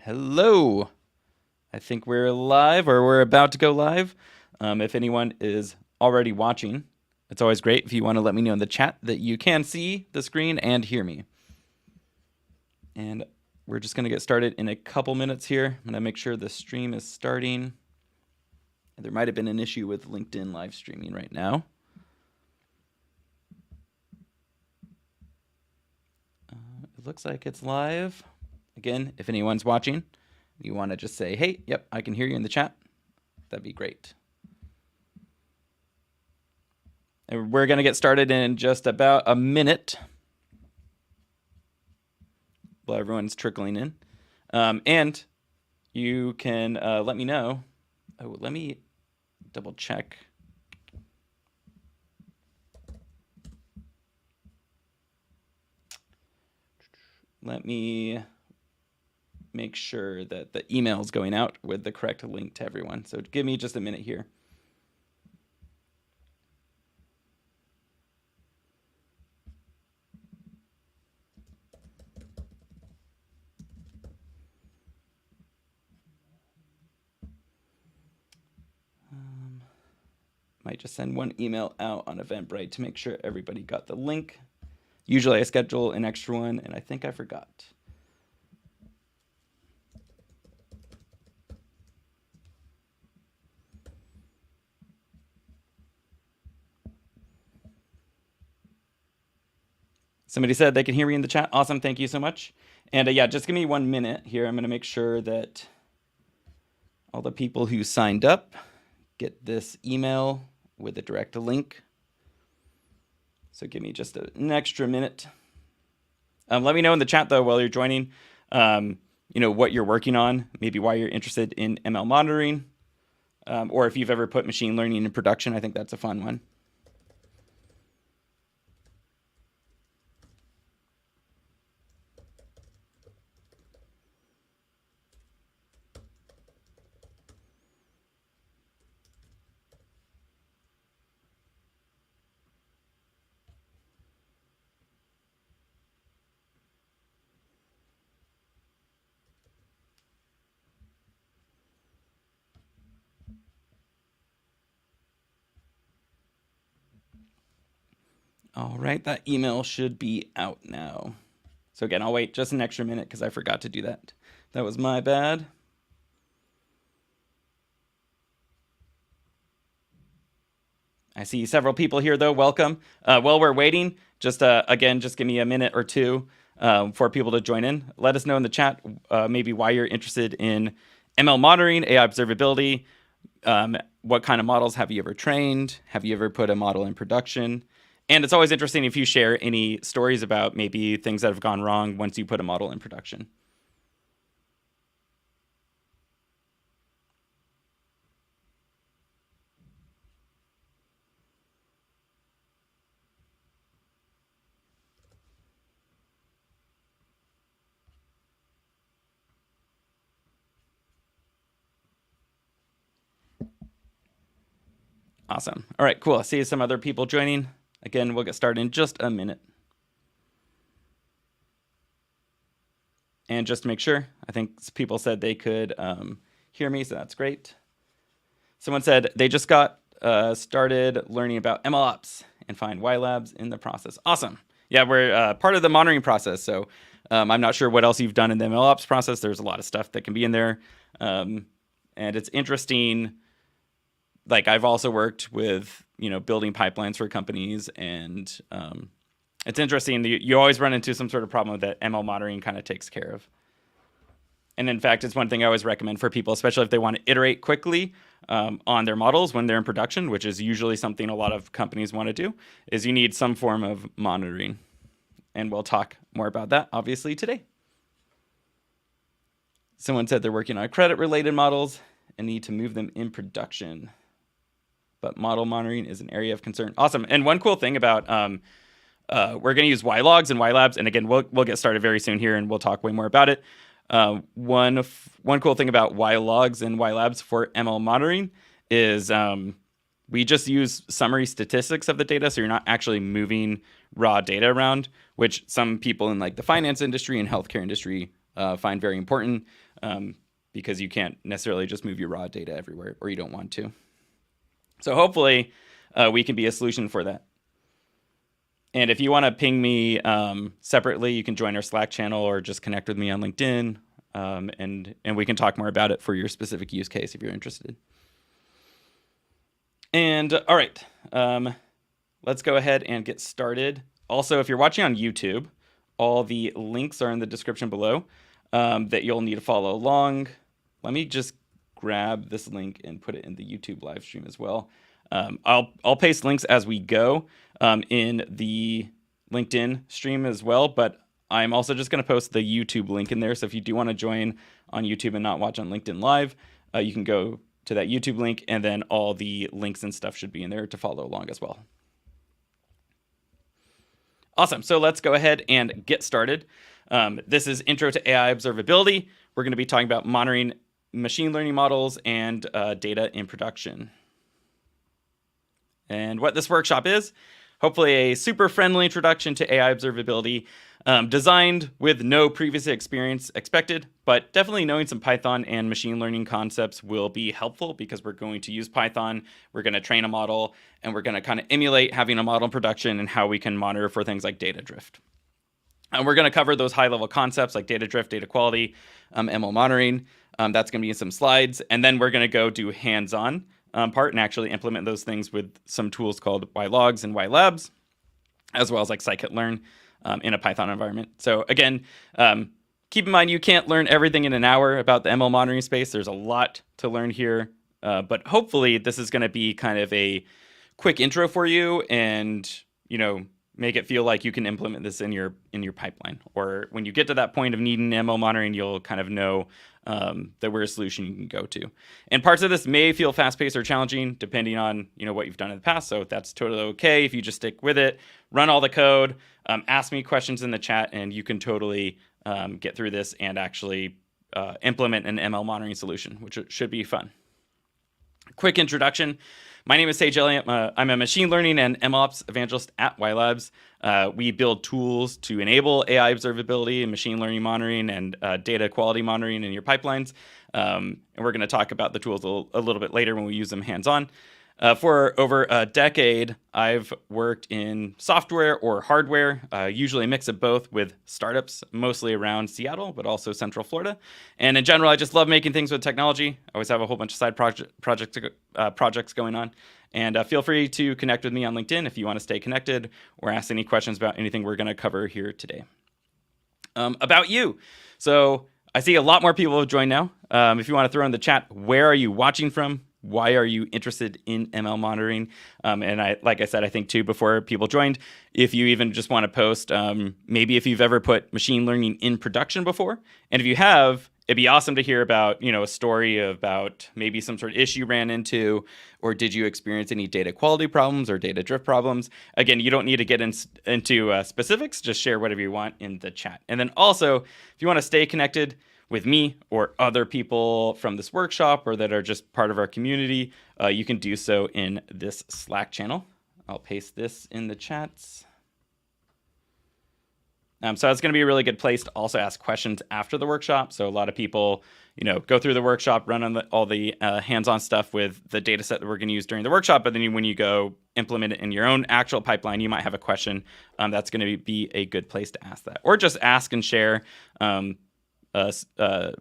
Hello. I think we're live, or we're about to go live. If anyone is already watching, it's always great if you want to let me know in the chat that you can see the screen and hear me. And we're just going to get started in a couple minutes here. I'm going to make sure the stream is starting. There might have been an issue with LinkedIn live streaming right now. It looks like it's live. Again, if anyone's watching, you want to just say, hey, yep, I can hear you in the chat. That'd be great. And we're going to get started in just about a minute while everyone's trickling in. And you can let me know. Oh, let me double check. Let me make sure that the email is going out with the correct link to everyone. So give me just a minute here. Might just send one email out on Eventbrite to make sure everybody got the link. Usually I schedule an extra one, and I think I forgot. Somebody said they can hear me in the chat. Awesome, thank you so much. And yeah, just give me 1 minute here. I'm gonna make sure that all the people who signed up get this email with a direct link. So give me just an extra minute. Let me know in the chat though while you're joining, what you're working on, maybe why you're interested in ML monitoring, or if you've ever put machine learning in production. I think that's a fun one. All right, that email should be out now. So again, I'll wait just an extra minute because I forgot to do that. That was my bad. I see several people here though, welcome. While we're waiting, just again, just give me a minute or two for people to join in. Let us know in the chat maybe why you're interested in ML monitoring, AI observability. What kind of models have you ever trained? Have you ever put a model in production? And it's always interesting if you share any stories about maybe things that have gone wrong once you put a model in production. Awesome. All right, cool. I see some other people joining. Again, we'll get started in just a minute. And just to make sure, I think people said they could hear me, so that's great. Someone said they just got started learning about MLOps and find YLabs in the process. Awesome. Yeah, we're part of the monitoring process, so I'm not sure what else you've done in the MLOps process. There's a lot of stuff that can be in there. And it's interesting. Like I've also worked with, building pipelines for companies, and it's interesting. You always run into some sort of problem that ML monitoring kind of takes care of. And in fact, it's one thing I always recommend for people, especially if they want to iterate quickly on their models when they're in production, which is usually something a lot of companies want to do, is you need some form of monitoring. And we'll talk more about that, obviously, today. Someone said they're working on credit-related models and need to move them in production. But model monitoring is an area of concern. Awesome. And one cool thing about, we're going to use YLogs and YLabs. And again, we'll get started very soon here and we'll talk way more about it. One cool thing about YLogs and YLabs for ML monitoring is we just use summary statistics of the data. So you're not actually moving raw data around, which some people in like the finance industry and healthcare industry find very important. because you can't necessarily just move your raw data everywhere, or you don't want to. So hopefully we can be a solution for that. And if you want to ping me separately, you can join our Slack channel or just connect with me on LinkedIn, and we can talk more about it for your specific use case if you're interested. And all right, let's go ahead and get started. Also, if you're watching on YouTube, all the links are in the description below that you'll need to follow along. Let me just grab this link and put it in the YouTube live stream as well. I'll paste links as we go in the LinkedIn stream as well, but I'm also just going to post the YouTube link in there. So if you do want to join on YouTube and not watch on LinkedIn Live, you can go to that YouTube link, and then all the links and stuff should be in there to follow along as well. Awesome. So let's go ahead and get started. This is Intro to AI Observability. We're going to be talking about monitoring machine learning models and data in production. And what this workshop is, hopefully a super friendly introduction to AI observability, designed with no previous experience expected, but definitely knowing some Python and machine learning concepts will be helpful because we're going to use Python, we're going to train a model, and we're going to kind of emulate having a model in production and how we can monitor for things like data drift. And we're going to cover those high-level concepts like data drift, data quality, ML monitoring. That's going to be in some slides. And then we're going to go do hands-on part and actually implement those things with some tools called YLogs and YLabs, as well as like scikit-learn in a Python environment. So again, keep in mind you can't learn everything in an hour about the ML monitoring space. There's a lot to learn here, but hopefully this is going to be kind of a quick intro for you, and make it feel like you can implement this in your pipeline. Or when you get to that point of needing ML monitoring, you'll kind of know that we're a solution you can go to. And parts of this may feel fast-paced or challenging depending on what you've done in the past. So that's totally okay if you just stick with it, run all the code, ask me questions in the chat, and you can totally get through this and actually implement an ML monitoring solution, which should be fun. Quick introduction. My name is Sage Elliott. I'm a machine learning and MLOps evangelist at YLabs. We build tools to enable AI observability and machine learning monitoring and data quality monitoring in your pipelines. And we're going to talk about the tools a little bit later when we use them hands-on. For over a decade, I've worked in software or hardware, usually a mix of both with startups, mostly around Seattle, but also Central Florida. And in general, I just love making things with technology. I always have a whole bunch of side projects going on. And feel free to connect with me on LinkedIn if you want to stay connected or ask any questions about anything we're going to cover here today. About you. So I see a lot more people have joined now. If you want to throw in the chat, where are you watching from? Why are you interested in ML monitoring? And like I said, I think too, before people joined, if you even just want to post, maybe if you've ever put machine learning in production before, and if you have, it'd be awesome to hear about, a story about maybe some sort of issue you ran into, or did you experience any data quality problems or data drift problems? Again, you don't need to get into specifics, just share whatever you want in the chat. And then also, if you want to stay connected with me or other people from this workshop or that are just part of our community, you can do so in this Slack channel. I'll paste this in the chats. So it's going to be a really good place to also ask questions after the workshop. So a lot of people, go through the workshop, run on all the hands-on stuff with the data set that we're going to use during the workshop. But then when you go implement it in your own actual pipeline, you might have a question. That's going to be a good place to ask that. Or just ask and share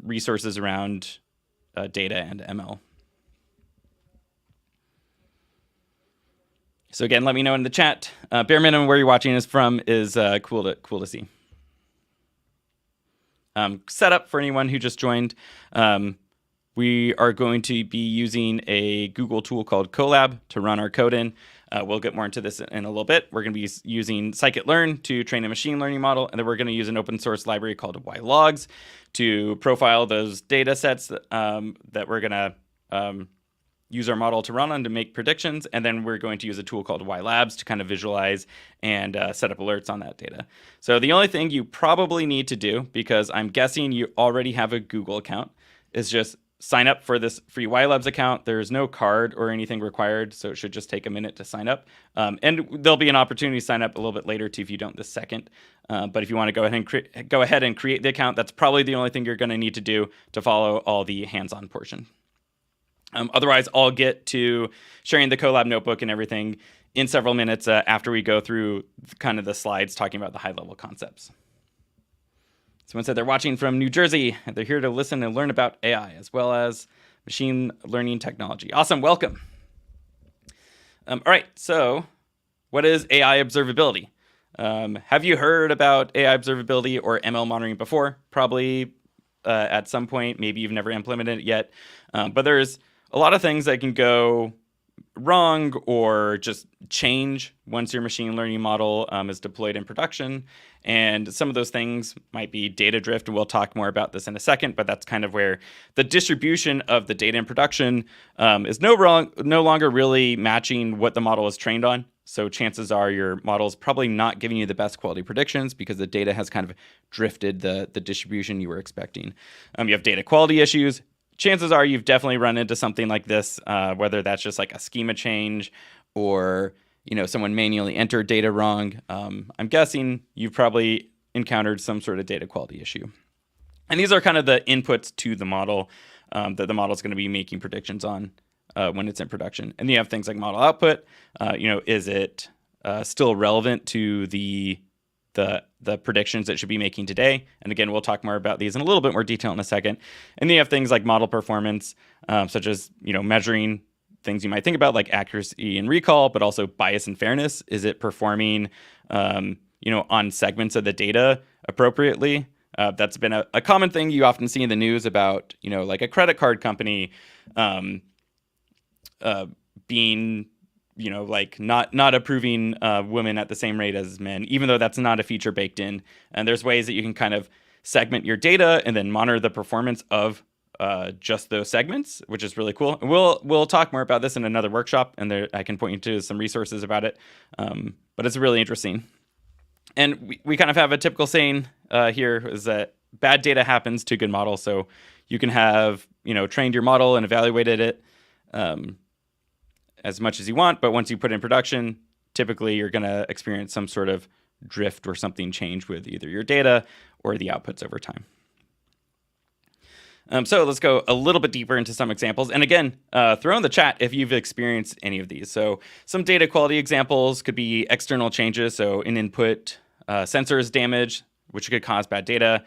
resources around data and ML. So again, let me know in the chat. Bare minimum where you're watching us from is cool to see. Setup for anyone who just joined. We are going to be using a Google tool called Colab to run our code in. We'll get more into this in a little bit. We're going to be using scikit-learn to train a machine learning model, and then we're going to use an open source library called YLogs to profile those data sets that we're going to use our model to run on to make predictions. And then we're going to use a tool called YLabs to kind of visualize and set up alerts on that data. So the only thing you probably need to do, because I'm guessing you already have a Google account, is just sign up for this free YLabs account. There's no card or anything required, so it should just take a minute to sign up. And there'll be an opportunity to sign up a little bit later too if you don't this second. But if you want to go ahead and create the account, that's probably the only thing you're going to need to do to follow all the hands-on portion. Otherwise, I'll get to sharing the Colab notebook and everything in several minutes after we go through kind of the slides talking about the high-level concepts. Someone said they're watching from New Jersey, and they're here to listen and learn about AI as well as machine learning technology. Awesome, welcome. All right, so what is AI observability? Have you heard about AI observability or ML monitoring before? Probably at some point. Maybe you've never implemented it yet. But there's a lot of things that can go wrong or just change once your machine learning model is deployed in production. And some of those things might be data drift, and we'll talk more about this in a second, but that's kind of where the distribution of the data in production is no longer really matching what the model was trained on. So chances are your model is probably not giving you the best quality predictions because the data has kind of drifted the distribution you were expecting. You have data quality issues. Chances are you've definitely run into something like this, whether that's just like a schema change or someone manually entered data wrong. I'm guessing you've probably encountered some sort of data quality issue. And these are kind of the inputs to the model that the model is going to be making predictions on when it's in production. And you have things like model output. Is it still relevant to the predictions it should be making today? And again, we'll talk more about these in a little bit more detail in a second. And then you have things like model performance, such as measuring things you might think about like accuracy and recall, but also bias and fairness. Is it performing on segments of the data appropriately? That's been a common thing you often see in the news about like a credit card company being like not approving women at the same rate as men, even though that's not a feature baked in. And there's ways that you can kind of segment your data and then monitor the performance of just those segments, which is really cool. And we'll talk more about this in another workshop, and there I can point you to some resources about it. But it's really interesting. And we kind of have a typical saying here is that bad data happens to good models. So you can have trained your model and evaluated it as much as you want, but once you put it in production, typically you're going to experience some sort of drift or something change with either your data or the outputs over time. So let's go a little bit deeper into some examples. And again, throw in the chat if you've experienced any of these. So some data quality examples could be external changes. So an input sensor is damaged, which could cause bad data.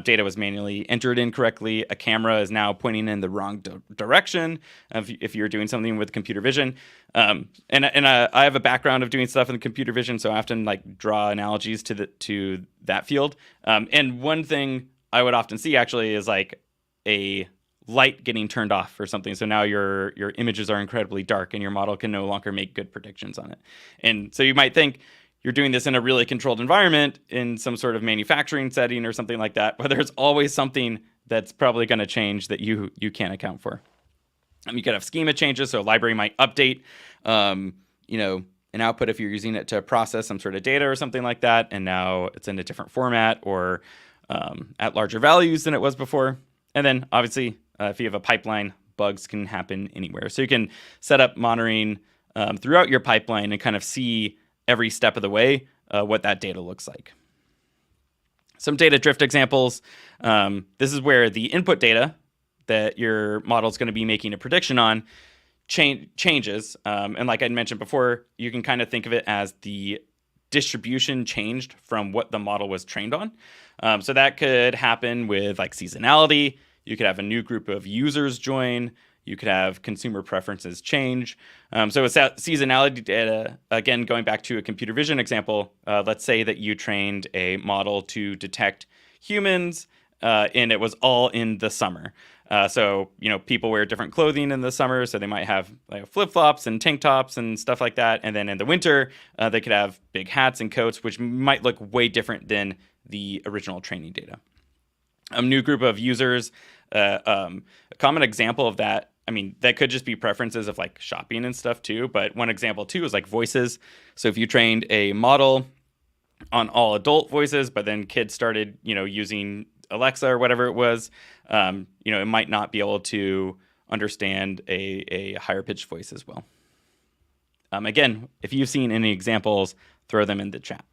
Data was manually entered incorrectly. A camera is now pointing in the wrong direction if you're doing something with computer vision. And I have a background of doing stuff in computer vision, so I often like draw analogies to that field. And one thing I would often see actually is like a light getting turned off or something. So now your images are incredibly dark and your model can no longer make good predictions on it. And so you might think you're doing this in a really controlled environment in some sort of manufacturing setting or something like that, but there's always something that's probably going to change that you can't account for. You could have schema changes, so a library might update, an output if you're using it to process some sort of data or something like that, and now it's in a different format or at larger values than it was before. And then obviously, if you have a pipeline, bugs can happen anywhere. So you can set up monitoring throughout your pipeline and kind of see every step of the way what that data looks like. Some data drift examples. This is where the input data that your model is going to be making a prediction on changes. And like I mentioned before, you can kind of think of it as the distribution changed from what the model was trained on. So that could happen with like seasonality. You could have a new group of users join. You could have consumer preferences change. So with seasonality data, again, going back to a computer vision example, let's say that you trained a model to detect humans and it was all in the summer. So people wear different clothing in the summer, so they might have like flip-flops and tank tops and stuff like that. And then in the winter, they could have big hats and coats, which might look way different than the original training data. A new group of users, a common example of that, that could just be preferences of like shopping and stuff too. But one example too is like voices. So if you trained a model on all adult voices, but then kids started, using Alexa or whatever it was, it might not be able to understand a higher pitched voice as well. Again, if you've seen any examples, throw them in the chat.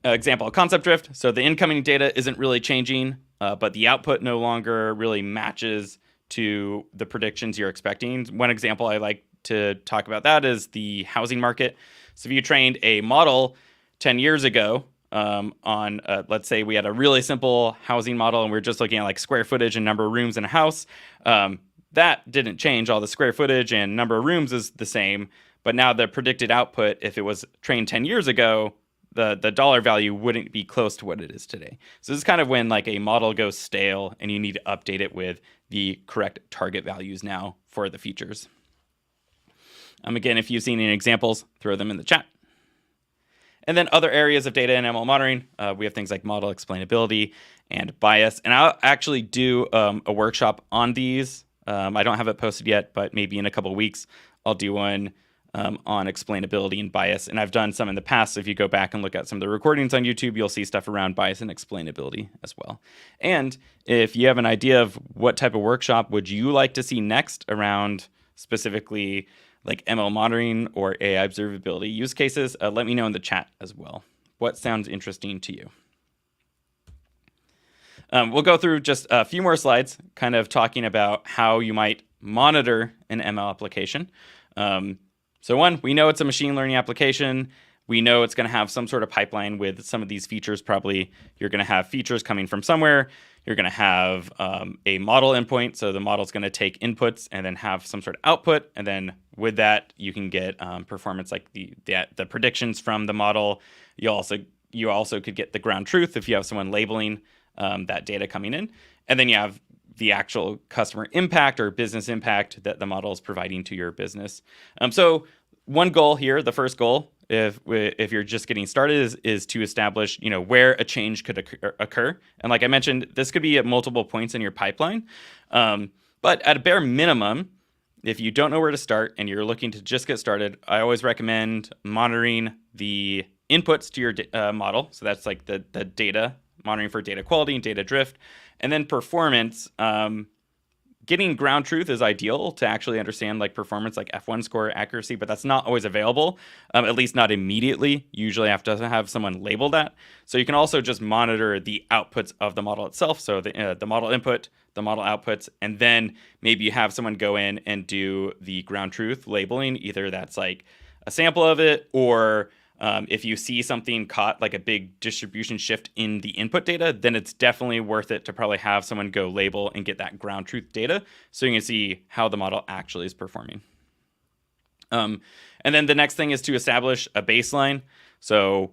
Example, concept drift. So the incoming data isn't really changing, but the output no longer really matches to the predictions you're expecting. One example I like to talk about that is the housing market. So if you trained a model 10 years ago on, let's say we had a really simple housing model and we're just looking at like square footage and number of rooms in a house, that didn't change. All the square footage and number of rooms is the same, but now the predicted output, if it was trained 10 years ago, the dollar value wouldn't be close to what it is today. So this is kind of when like a model goes stale and you need to update it with the correct target values now for the features. Again, if you've seen any examples, throw them in the chat. And then other areas of data and ML monitoring, we have things like model explainability and bias. And I'll actually do a workshop on these. I don't have it posted yet, but maybe in a couple of weeks, I'll do one on explainability and bias. And I've done some in the past. So if you go back and look at some of the recordings on YouTube, you'll see stuff around bias and explainability as well. And if you have an idea of what type of workshop would you like to see next around specifically like ML monitoring or AI observability use cases, let me know in the chat as well. What sounds interesting to you? We'll go through just a few more slides, kind of talking about how you might monitor an ML application. So one, we know it's a machine learning application. We know it's going to have some sort of pipeline with some of these features. Probably you're going to have features coming from somewhere. You're going to have a model endpoint. So the model's going to take inputs and then have some sort of output. And then with that, you can get performance like the predictions from the model. You also could get the ground truth if you have someone labeling that data coming in. And then you have the actual customer impact or business impact that the model is providing to your business. So one goal here, the first goal, if you're just getting started, is to establish where a change could occur. And like I mentioned, this could be at multiple points in your pipeline. But at a bare minimum, if you don't know where to start and you're looking to just get started, I always recommend monitoring the inputs to your model. So that's like the data, monitoring for data quality and data drift. And then performance, getting ground truth is ideal to actually understand like performance, like F1 score accuracy, but that's not always available, at least not immediately. You usually have to have someone label that. So you can also just monitor the outputs of the model itself. So the model input, the model outputs, and then maybe you have someone go in and do the ground truth labeling. Either that's like a sample of it, or if you see something caught like a big distribution shift in the input data, then it's definitely worth it to probably have someone go label and get that ground truth data so you can see how the model actually is performing. And then the next thing is to establish a baseline. So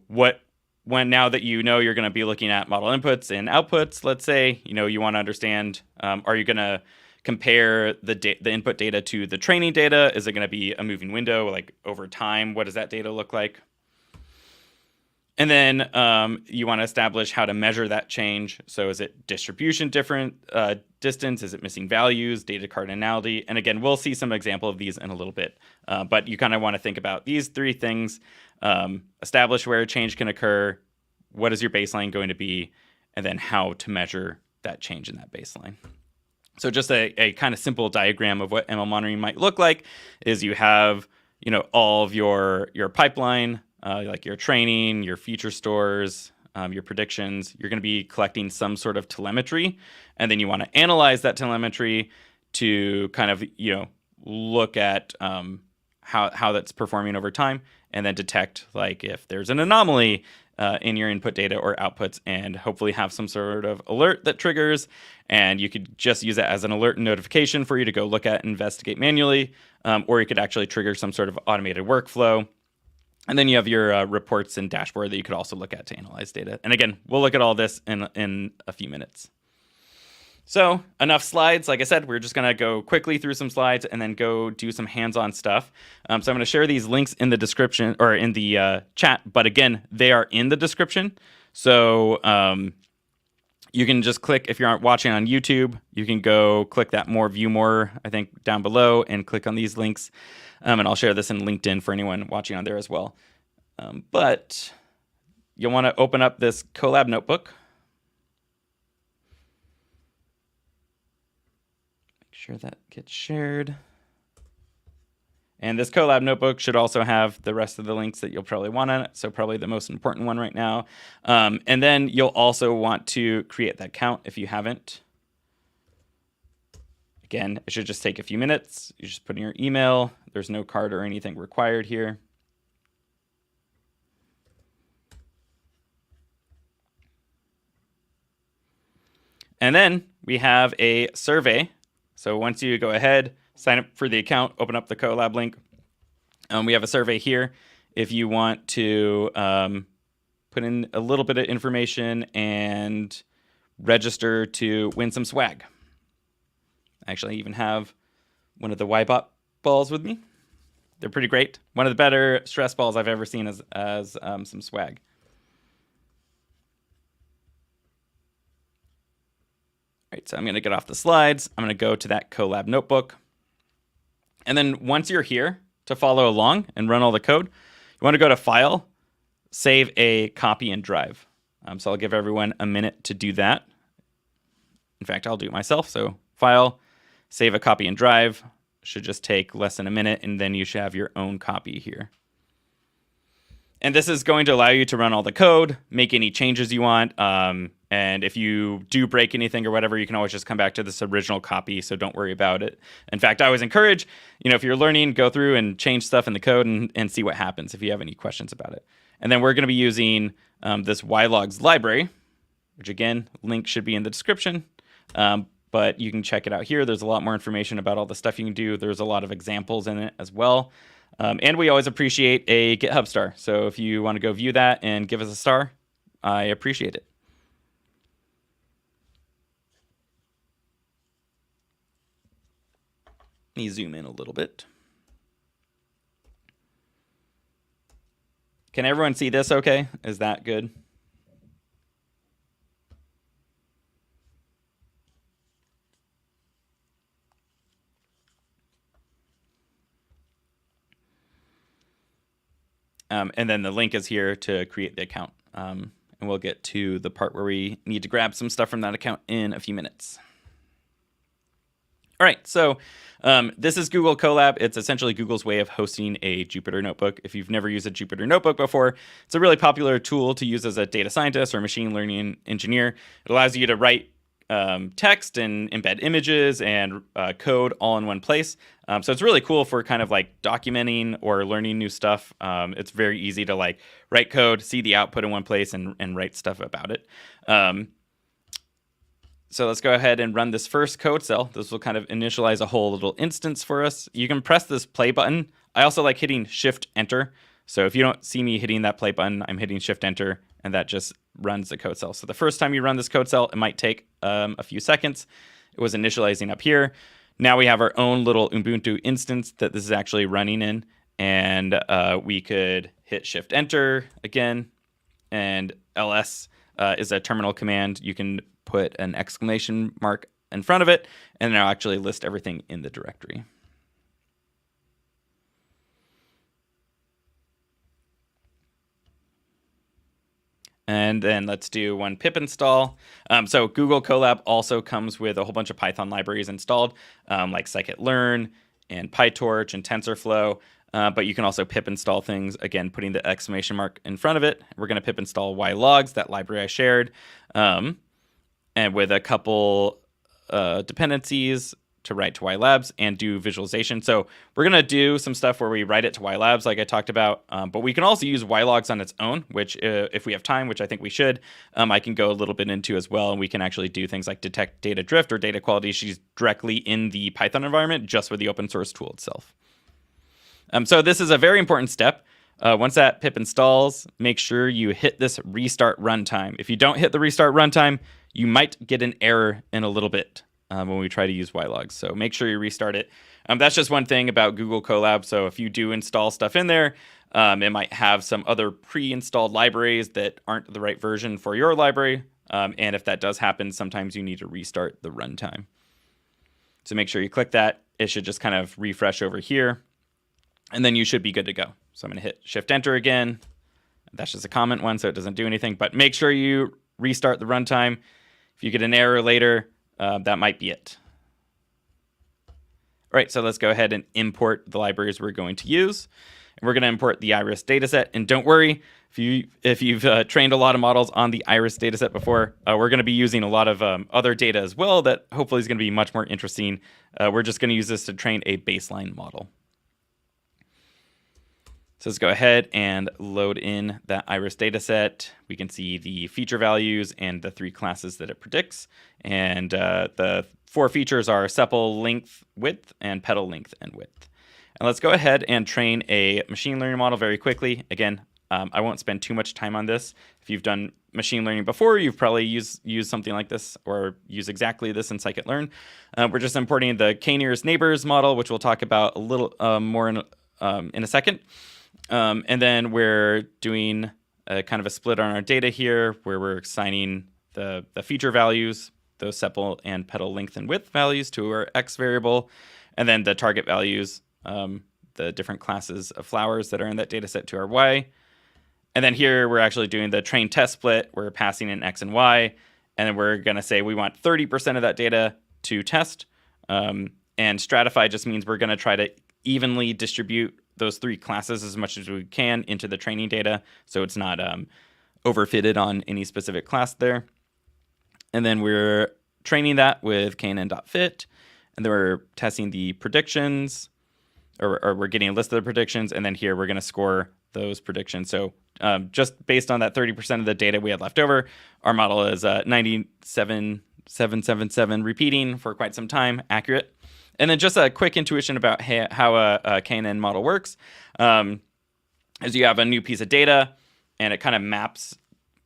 now that you're going to be looking at model inputs and outputs, let's say, you want to understand, are you going to compare the input data to the training data? Is it going to be a moving window, like over time? What does that data look like? And then you want to establish how to measure that change. So is it distribution different, distance? Is it missing values, data cardinality? And again, we'll see some example of these in a little bit. But you kind of want to think about these three things. Establish where a change can occur. What is your baseline going to be? And then how to measure that change in that baseline. So just a kind of simple diagram of what ML monitoring might look like is you have all of your pipeline, like your training, your feature stores, your predictions. You're going to be collecting some sort of telemetry, and then you want to analyze that telemetry to kind of look at how that's performing over time, and then detect like if there's an anomaly in your input data or outputs, and hopefully have some sort of alert that triggers. And you could just use it as an alert and notification for you to go look at and investigate manually, or you could actually trigger some sort of automated workflow. And then you have your reports and dashboard that you could also look at to analyze data. And again, we'll look at all this in a few minutes. So enough slides. Like I said, we're just going to go quickly through some slides and then go do some hands-on stuff. So I'm going to share these links in the description or in the chat. But again, they are in the description. So you can just click, if you're watching on YouTube, you can go click that view more, I think, down below and click on these links. And I'll share this in LinkedIn for anyone watching on there as well. But you'll want to open up this Colab notebook. sure that gets shared. And this Colab notebook should also have the rest of the links that you'll probably want on it. So probably the most important one right now. And then you'll also want to create that account if you haven't. Again, it should just take a few minutes. You just put in your email. There's no card or anything required here. And then we have a survey. So once you go ahead, sign up for the account, open up the Colab link. We have a survey here. If you want to put in a little bit of information and register to win some swag. Actually, I even have one of the YBot balls with me. They're pretty great. One of the better stress balls I've ever seen as some swag. All right, so I'm going to get off the slides. I'm going to go to that Colab notebook. And then once you're here to follow along and run all the code, you want to go to File, Save a Copy and Drive. So I'll give everyone a minute to do that. In fact, I'll do it myself. So File, Save a Copy and Drive. Should just take less than a minute, and then you should have your own copy here. And this is going to allow you to run all the code, make any changes you want. And if you do break anything or whatever, you can always just come back to this original copy, so don't worry about it. In fact, I always encourage, if you're learning, go through and change stuff in the code and see what happens if you have any questions about it. And then we're going to be using this YLogs library, which again, link should be in the description. But you can check it out here. There's a lot more information about all the stuff you can do. There's a lot of examples in it as well. And we always appreciate a GitHub star. So if you want to go view that and give us a star, I appreciate it. Let me zoom in a little bit. Can everyone see this okay? Is that good? And then the link is here to create the account. And we'll get to the part where we need to grab some stuff from that account in a few minutes. All right, so this is Google Colab. It's essentially Google's way of hosting a Jupyter notebook. If you've never used a Jupyter notebook before, it's a really popular tool to use as a data scientist or machine learning engineer. It allows you to write text and embed images and code all in one place. So it's really cool for kind of like documenting or learning new stuff. It's very easy to like write code, see the output in one place, and write stuff about it. So let's go ahead and run this first code cell. This will kind of initialize a whole little instance for us. You can press this play button. I also like hitting Shift Enter. So if you don't see me hitting that play button, I'm hitting Shift Enter, and that just runs the code cell. So the first time you run this code cell, it might take a few seconds. It was initializing up here. Now we have our own little Ubuntu instance that this is actually running in, and we could hit Shift Enter again, and ls is a terminal command. You can put an exclamation mark in front of it, and it'll actually list everything in the directory. And then let's do one pip install. So Google Colab also comes with a whole bunch of Python libraries installed, like scikit-learn and PyTorch and TensorFlow. But you can also pip install things, again, putting the exclamation mark in front of it. We're going to pip install YLogs, that library I shared, and with a couple dependencies to write to YLabs and do visualization. So we're going to do some stuff where we write it to YLabs like I talked about, but we can also use YLogs on its own, which if we have time, which I think we should, I can go a little bit into as well. And we can actually do things like detect data drift or data quality issues directly in the Python environment just with the open source tool itself. So this is a very important step. Once that pip installs, make sure you hit this restart runtime. If you don't hit the restart runtime, you might get an error in a little bit when we try to use YLogs. So make sure you restart it. That's just one thing about Google Colab. So if you do install stuff in there, it might have some other pre-installed libraries that aren't the right version for your library. And if that does happen, sometimes you need to restart the runtime. So make sure you click that. It should just kind of refresh over here. And then you should be good to go. So I'm going to hit Shift Enter again. That's just a comment one, so it doesn't do anything. But make sure you restart the runtime. If you get an error later, that might be it. All right, so let's go ahead and import the libraries we're going to use. And we're going to import the Iris dataset. And don't worry, if you've trained a lot of models on the Iris dataset before, we're going to be using a lot of other data as well that hopefully is going to be much more interesting. We're just going to use this to train a baseline model. So let's go ahead and load in that Iris dataset. We can see the feature values and the 3 classes that it predicts. And the 4 features are sepal length, width, and petal length and width. And let's go ahead and train a machine learning model very quickly. Again, I won't spend too much time on this. If you've done machine learning before, you've probably used something like this or use exactly this in scikit-learn. We're just importing the k-nearest neighbors model, which we'll talk about a little more in a second. And then we're doing kind of a split on our data here where we're assigning the feature values, those sepal and petal length and width values to our x variable, and then the target values, the different classes of flowers that are in that data set to our y. And then here we're actually doing the train test split. We're passing in x and y, and then we're going to say we want 30% of that data to test. And stratify just means we're going to try to evenly distribute those 3 classes as much as we can into the training data, so it's not overfitted on any specific class there. And then we're training that with knn.fit, and then we're testing the predictions, or we're getting a list of the predictions, and then here we're going to score those predictions. So just based on that 30% of the data we had left over, our model is 97,777 repeating for quite some time, accurate. And then just a quick intuition about how a KNN model works. As you have a new piece of data, and it kind of maps,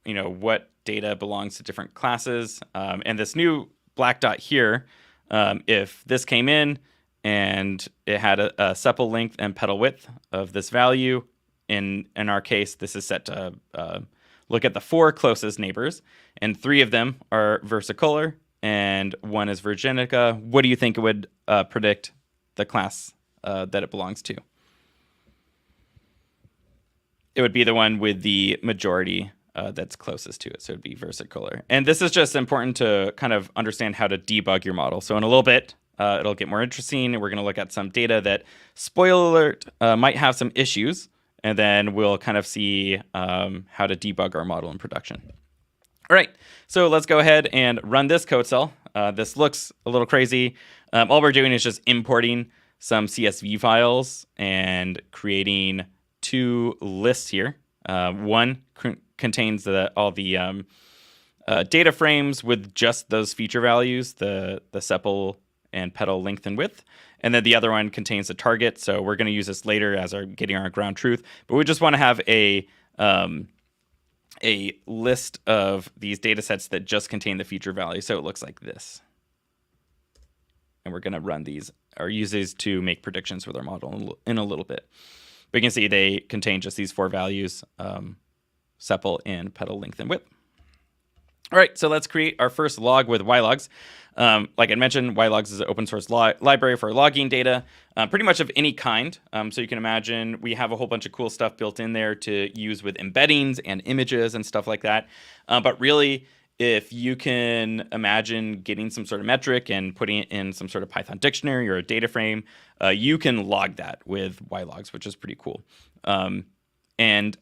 what data belongs to different classes. And this new black dot here, if this came in and it had a sepal length and petal width of this value, in our case, this is set to look at the 4 closest neighbors, and 3 of them are versicolor, and 1 is Virginica. What do you think it would predict the class that it belongs to? It would be the one with the majority that's closest to it, so it would be versicolor. And this is just important to kind of understand how to debug your model. So in a little bit, it'll get more interesting, and we're going to look at some data that, spoiler alert, might have some issues, and then we'll kind of see how to debug our model in production. All right, so let's go ahead and run this code cell. This looks a little crazy. All we're doing is just importing some CSV files and creating 2 lists here. One contains all the data frames with just those feature values, the sepal and petal length and width. And then the other one contains the target. So we're going to use this later as getting our ground truth. But we just want to have a list of these data sets that just contain the feature value. So it looks like this. And we're going to run these or use these to make predictions with our model in a little bit. But you can see they contain just these 4 values, sepal and petal length and width. All right, so let's create our first log with YLogs. Like I mentioned, YLogs is an open source library for logging data, pretty much of any kind. So you can imagine we have a whole bunch of cool stuff built in there to use with embeddings and images and stuff like that. But really, if you can imagine getting some sort of metric and putting it in some sort of Python dictionary or a data frame, you can log that with YLogs, which is pretty cool. And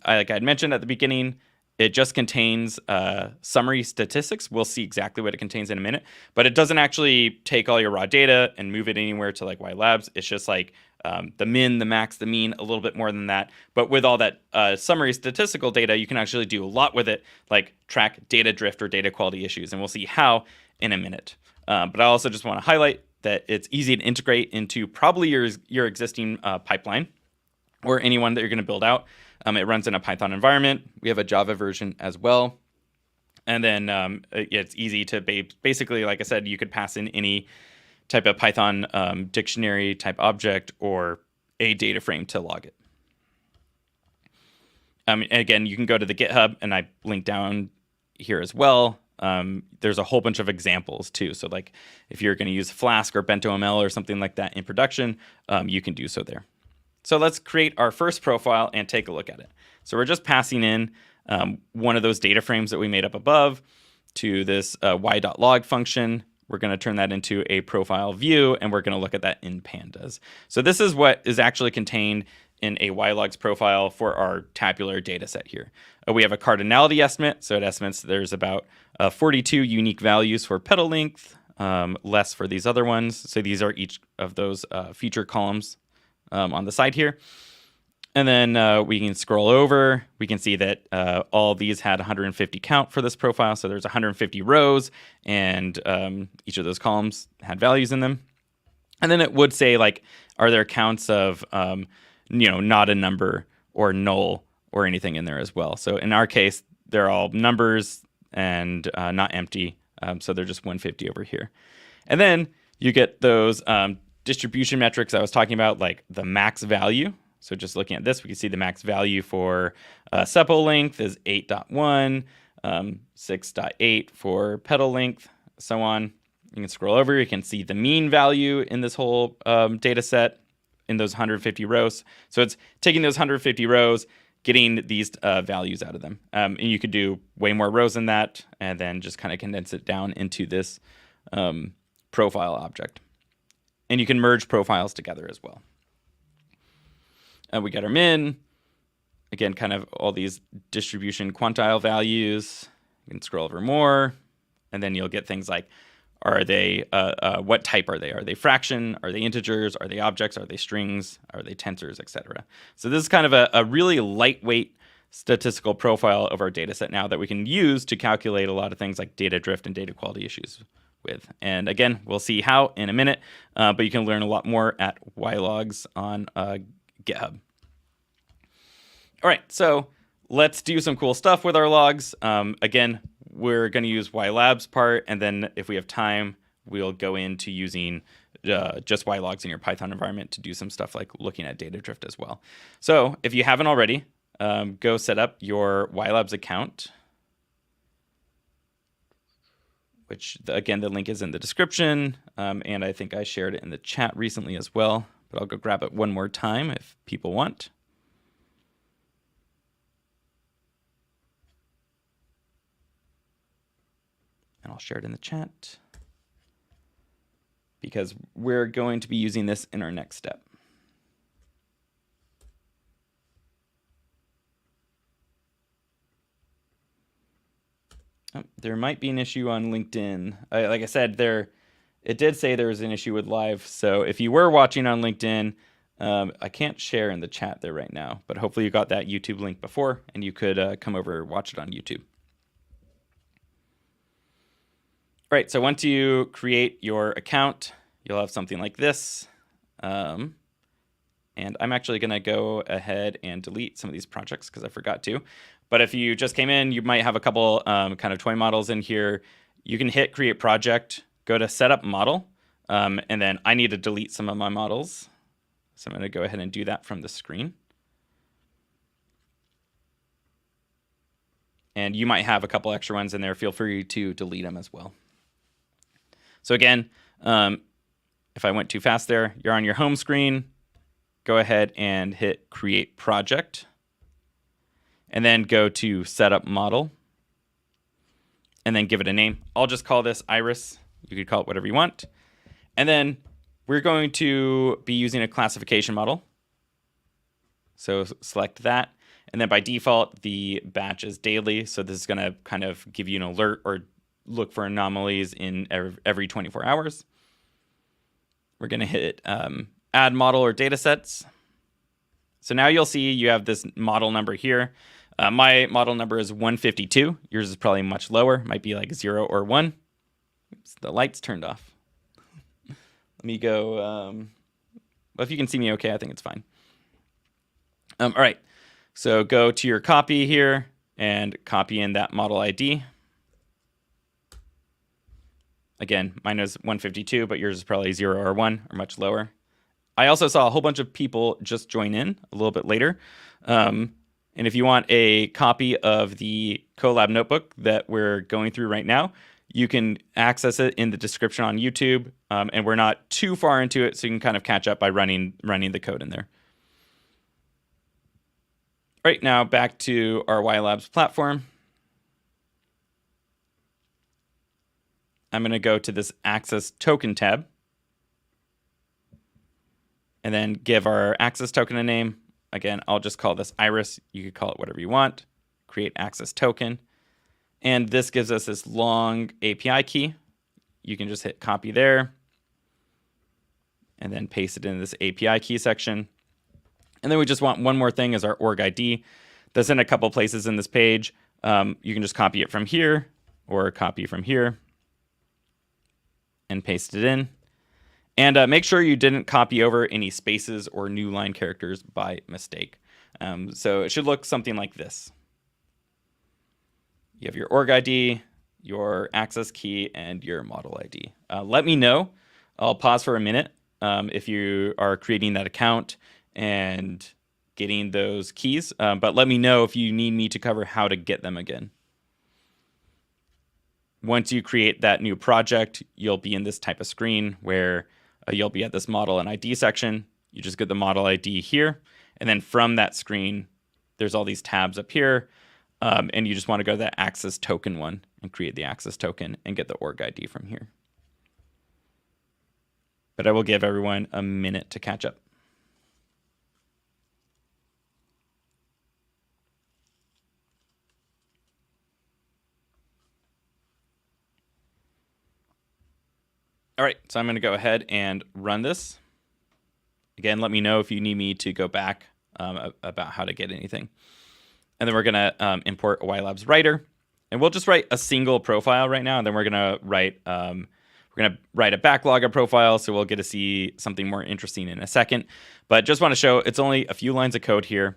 like I had mentioned at the beginning, it just contains summary statistics. We'll see exactly what it contains in a minute, but it doesn't actually take all your raw data and move it anywhere to like YLabs. It's just like the min, the max, the mean, a little bit more than that. But with all that summary statistical data, you can actually do a lot with it, like track data drift or data quality issues. And we'll see how in a minute. But I also just want to highlight that it's easy to integrate into probably your existing pipeline or anyone that you're going to build out. It runs in a Python environment. We have a Java version as well. And then it's easy to basically, like I said, you could pass in any type of Python dictionary type object or a data frame to log it. And again, you can go to the GitHub, and I link down here as well. There's a whole bunch of examples too. So like if you're going to use Flask or BentoML or something like that in production, you can do so there. So let's create our first profile and take a look at it. So we're just passing in one of those data frames that we made up above to this y.log function. we're going to turn that into a profile view, and we're going to look at that in pandas. So this is what is actually contained in a YLogs profile for our tabular data set here. We have a cardinality estimate, so it estimates there's about 42 unique values for petal length, less for these other ones. So these are each of those feature columns on the side here. And then we can scroll over. We can see that all these had 150 count for this profile. So there's 150 rows, and each of those columns had values in them. And then it would say, like, are there counts of, not a number or null or anything in there as well. So in our case, they're all numbers and not empty. So they're just 150 over here. And then you get those distribution metrics I was talking about, like the max value. So just looking at this, we can see the max value for sepal length is 8.1, 6.8 for petal length, so on. You can scroll over, you can see the mean value in this whole data set in those 150 rows. So it's taking those 150 rows, getting these values out of them. And you could do way more rows than that, and then just kind of condense it down into this profile object. And you can merge profiles together as well. We got our min, again, kind of all these distribution quantile values. You can scroll over more, and then you'll get things like, are they, what type are they? Are they fraction? Are they integers? Are they objects? Are they strings? Are they tensors, etc.? So this is kind of a really lightweight statistical profile of our data set now that we can use to calculate a lot of things like data drift and data quality issues with. And again, we'll see how in a minute, but you can learn a lot more at YLogs on GitHub. All right, so let's do some cool stuff with our logs. Again, we're going to use YLabs part, and then if we have time, we'll go into using just YLogs in your Python environment to do some stuff like looking at data drift as well. So if you haven't already, go set up your YLabs account, which, again, the link is in the description, and I think I shared it in the chat recently as well, but I'll go grab it one more time if people want. And I'll share it in the chat because we're going to be using this in our next step. Oh, there might be an issue on LinkedIn. Like I said, it did say there was an issue with live. So if you were watching on LinkedIn, I can't share in the chat there right now, but hopefully you got that YouTube link before and you could come over and watch it on YouTube. All right, so once you create your account, you'll have something like this. And I'm actually going to go ahead and delete some of these projects because I forgot to. But if you just came in, you might have a couple kind of toy models in here. You can hit Create Project, go to Setup Model, and then I need to delete some of my models. So I'm going to go ahead and do that from the screen. And you might have a couple extra ones in there. Feel free to delete them as well. So again, if I went too fast there, you're on your home screen. Go ahead and hit Create Project. And then go to Setup Model. And then give it a name. I'll just call this Iris. You could call it whatever you want. And then we're going to be using a classification model. So select that. And then by default, the batch is daily. So this is going to kind of give you an alert or look for anomalies in every 24 hours. We're going to hit add model or data sets. So now you'll see you have this model number here. My model number is 152. Yours is probably much lower. Might be like 0 or 1. Oops, the light's turned off. Let me go. Well, if you can see me okay, I think it's fine. All right. So go to your copy here and copy in that model ID. Again, mine is 152, but yours is probably 0 or 1 or much lower. I also saw a whole bunch of people just join in a little bit later. And if you want a copy of the Colab notebook that we're going through right now, you can access it in the description on YouTube. And we're not too far into it, so you can kind of catch up by running the code in there. All right, now back to our YLabs platform. I'm going to go to this access token tab and then give our access token a name. Again, I'll just call this Iris. You could call it whatever you want. Create access token. And this gives us this long API key. You can just hit copy there and then paste it in this API key section. And then we just want one more thing as our org ID. That's in a couple places in this page. You can just copy it from here or copy from here and paste it in. And make sure you didn't copy over any spaces or new line characters by mistake. So it should look something like this. You have your org ID, your access key, and your model ID. Let me know. I'll pause for a minute if you are creating that account and getting those keys. But let me know if you need me to cover how to get them again. Once you create that new project, you'll be in this type of screen where you'll be at this model and ID section. You just get the model ID here. And then from that screen, there's all these tabs up here. And you just want to go to that access token one and create the access token and get the org ID from here. But I will give everyone a minute to catch up. All right, so I'm going to go ahead and run this. Again, let me know if you need me to go back about how to get anything. And then we're going to import a YLabs writer. And we'll just write a single profile right now. And then we're going to write a backlog of profiles. So we'll get to see something more interesting in a second. But just want to show it's only a few lines of code here.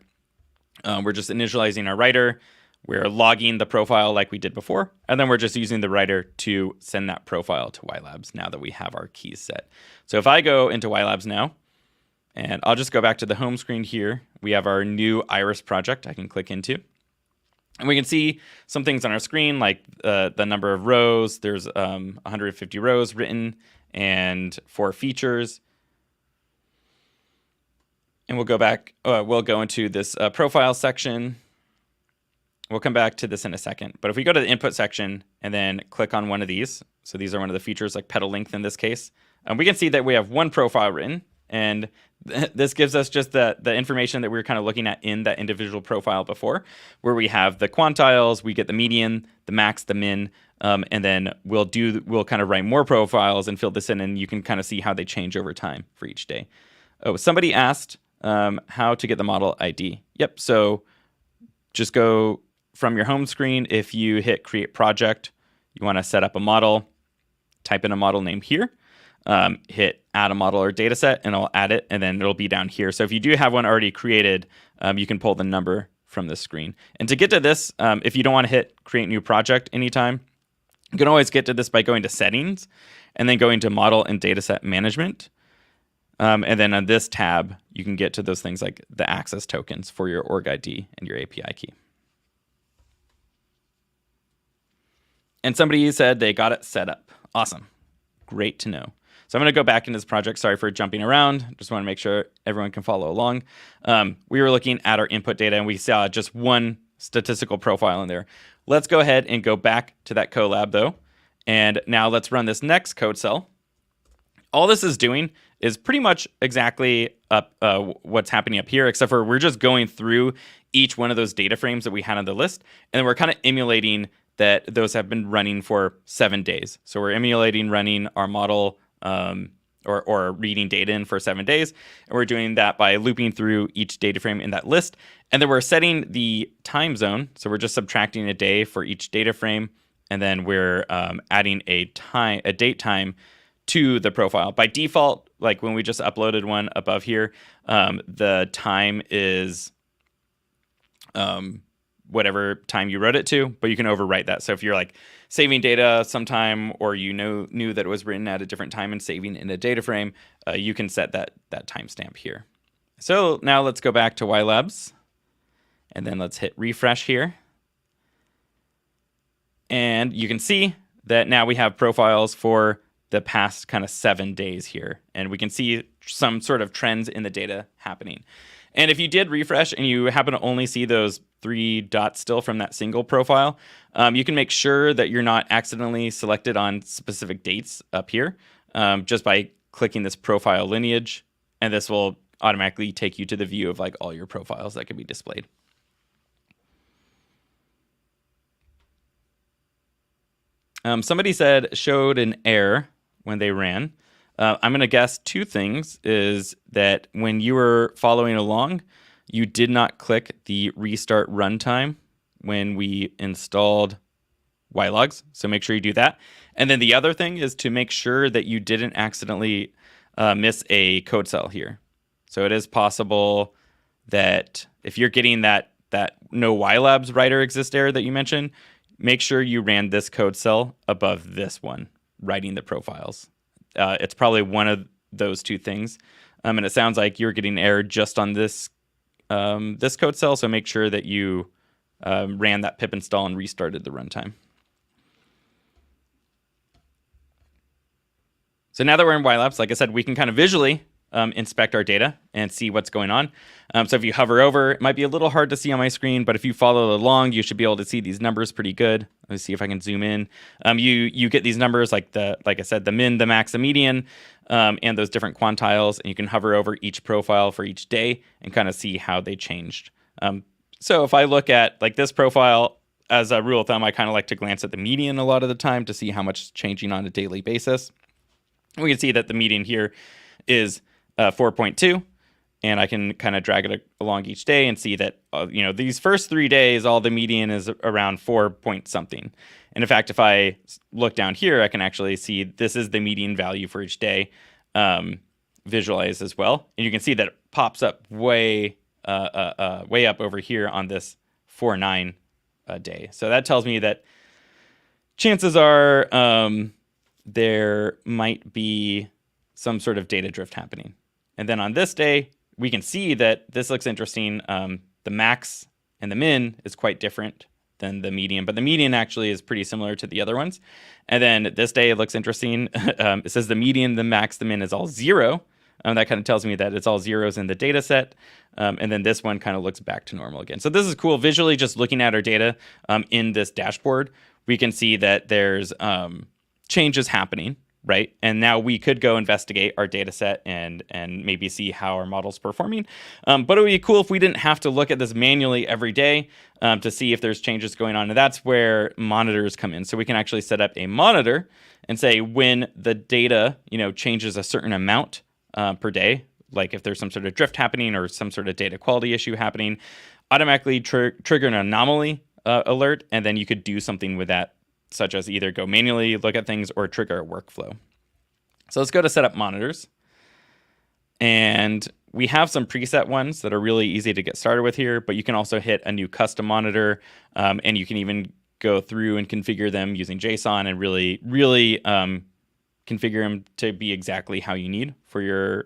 We're just initializing our writer. We're logging the profile like we did before. And then we're just using the writer to send that profile to YLabs now that we have our keys set. So if I go into YLabs now, and I'll just go back to the home screen here. We have our new Iris project I can click into. And we can see some things on our screen like the number of rows. There's 150 rows written and 4 features. And we'll go back, we'll go into this profile section. We'll come back to this in a second. But if we go to the input section and then click on one of these, so these are one of the features like petal length in this case, we can see that we have one profile written. And this gives us just the information that we were kind of looking at in that individual profile before, where we have the quantiles, we get the median, the max, the min, and then we'll kind of write more profiles and fill this in, and you can kind of see how they change over time for each day. Oh, somebody asked how to get the model ID. Yep, so just go from your home screen. If you hit create project, you want to set up a model, type in a model name here. Hit add a model or data set, and I'll add it, and then it'll be down here. So if you do have one already created, you can pull the number from this screen. And to get to this, if you don't want to hit create new project anytime, you can always get to this by going to settings and then going to model and data set management. And then on this tab, you can get to those things like the access tokens for your org ID and your API key. And somebody said they got it set up. Awesome. Great to know. So I'm going to go back into this project. Sorry for jumping around. Just want to make sure everyone can follow along. We were looking at our input data, and we saw just one statistical profile in there. Let's go ahead and go back to that Colab, though. And now let's run this next code cell. All this is doing is pretty much exactly what's happening up here, except for we're just going through each one of those data frames that we had on the list, and we're kind of emulating that those have been running for 7 days. So we're emulating running our model or reading data in for 7 days. And we're doing that by looping through each data frame in that list. And then we're setting the time zone. So we're just subtracting a day for each data frame. And then we're adding a date time to the profile. By default, like when we just uploaded one above here, the time is whatever time you wrote it to, but you can overwrite that. So if you're like saving data sometime, or you knew that it was written at a different time and saving in a data frame, you can set that timestamp here. So now let's go back to YLabs, and then let's hit refresh here. And you can see that now we have profiles for the past kind of 7 days here, and we can see some sort of trends in the data happening. And if you did refresh and you happen to only see those 3 dots still from that single profile, you can make sure that you're not accidentally selected on specific dates up here just by clicking this profile lineage, and this will automatically take you to the view of like all your profiles that can be displayed. Somebody said showed an error when they ran. I'm going to guess 2 things is that when you were following along, you did not click the restart runtime when we installed YLogs. So make sure you do that. And then the other thing is to make sure that you didn't accidentally miss a code cell here. So it is possible that if you're getting that no YLabs writer exist error that you mentioned, make sure you ran this code cell above this one, writing the profiles. It's probably one of those 2 things. And it sounds like you're getting error just on this this code cell, so make sure that you ran that pip install and restarted the runtime. So now that we're in YLabs, like I said, we can kind of visually inspect our data and see what's going on. So if you hover over, it might be a little hard to see on my screen, but if you follow along, you should be able to see these numbers pretty good. Let's see if I can zoom in. You get these numbers like I said, the min, the max, the median, and those different quantiles, and you can hover over each profile for each day and kind of see how they changed. So if I look at like this profile, as a rule of thumb, I kind of like to glance at the median a lot of the time to see how much is changing on a daily basis. And we can see that the median here is 4.2, and I can kind of drag it along each day and see that these first 3 days, all the median is around 4 point something. And in fact, if I look down here, I can actually see this is the median value for each day visualized as well. And you can see that it pops up way up over here on this 4.9 day. So that tells me that chances are there might be some sort of data drift happening. And then on this day, we can see that this looks interesting. The max and the min is quite different than the median, but the median actually is pretty similar to the other ones. And then this day it looks interesting. It says the median, the max, the min is all 0. That kind of tells me that it's all zeros in the data set. And then this one kind of looks back to normal again. So this is cool. Visually, just looking at our data in this dashboard, we can see that there's changes happening, right? And now we could go investigate our data set and maybe see how our model's performing. But it would be cool if we didn't have to look at this manually every day to see if there's changes going on. And that's where monitors come in. So we can actually set up a monitor and say when the data, changes a certain amount per day, like if there's some sort of drift happening or some sort of data quality issue happening, automatically trigger an anomaly alert, and then you could do something with that, such as either go manually look at things or trigger a workflow. So let's go to set up monitors. And we have some preset ones that are really easy to get started with here, but you can also hit a new custom monitor, and you can even go through and configure them using JSON and really configure them to be exactly how you need for your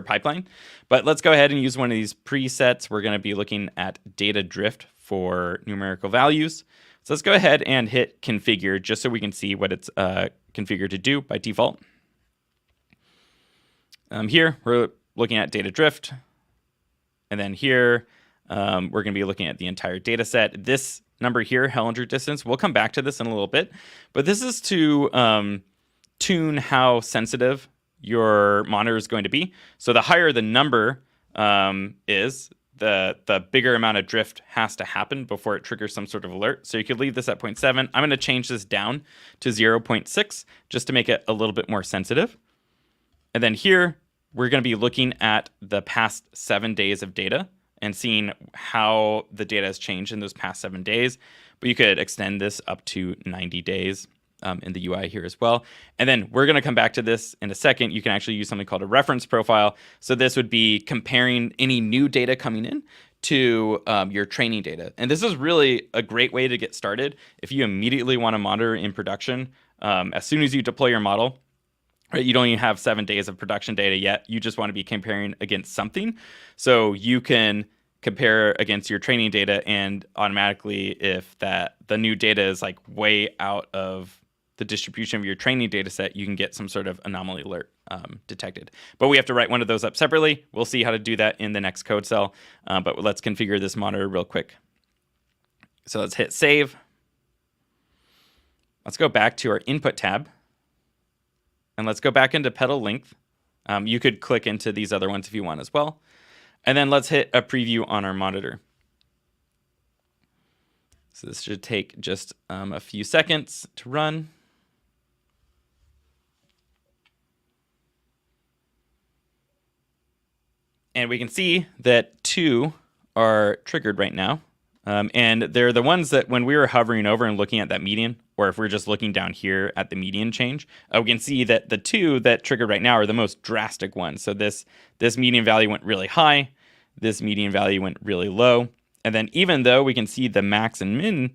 pipeline. But let's go ahead and use one of these presets. We're going to be looking at data drift for numerical values. So let's go ahead and hit configure just so we can see what it's configured to do by default. Here, we're looking at data drift. And then here, we're going to be looking at the entire data set. This number here, Hellinger distance, we'll come back to this in a little bit. But this is to tune how sensitive your monitor is going to be. So the higher the number is, the bigger amount of drift has to happen before it triggers some sort of alert. So you could leave this at 0.7. I'm going to change this down to 0.6 just to make it a little bit more sensitive. And then here, we're going to be looking at the past 7 days of data and seeing how the data has changed in those past 7 days. But you could extend this up to 90 days in the UI here as well. And then we're going to come back to this in a second. You can actually use something called a reference profile. So this would be comparing any new data coming in to your training data. And this is really a great way to get started if you immediately want to monitor in production. As soon as you deploy your model, right, you don't even have 7 days of production data yet. You just want to be comparing against something. So you can compare against your training data, and automatically, if the new data is like way out of the distribution of your training data set, you can get some sort of anomaly alert detected. But we have to write one of those up separately. We'll see how to do that in the next code cell, but let's configure this monitor real quick. So let's hit save. Let's go back to our input tab, and let's go back into petal length. You could click into these other ones if you want as well. And then let's hit a preview on our monitor. So this should take just a few seconds to run. And we can see that 2 are triggered right now. And they're the ones that when we were hovering over and looking at that median, or if we're just looking down here at the median change, we can see that the 2 that triggered right now are the most drastic ones. So this median value went really high, this median value went really low. And then even though we can see the max and min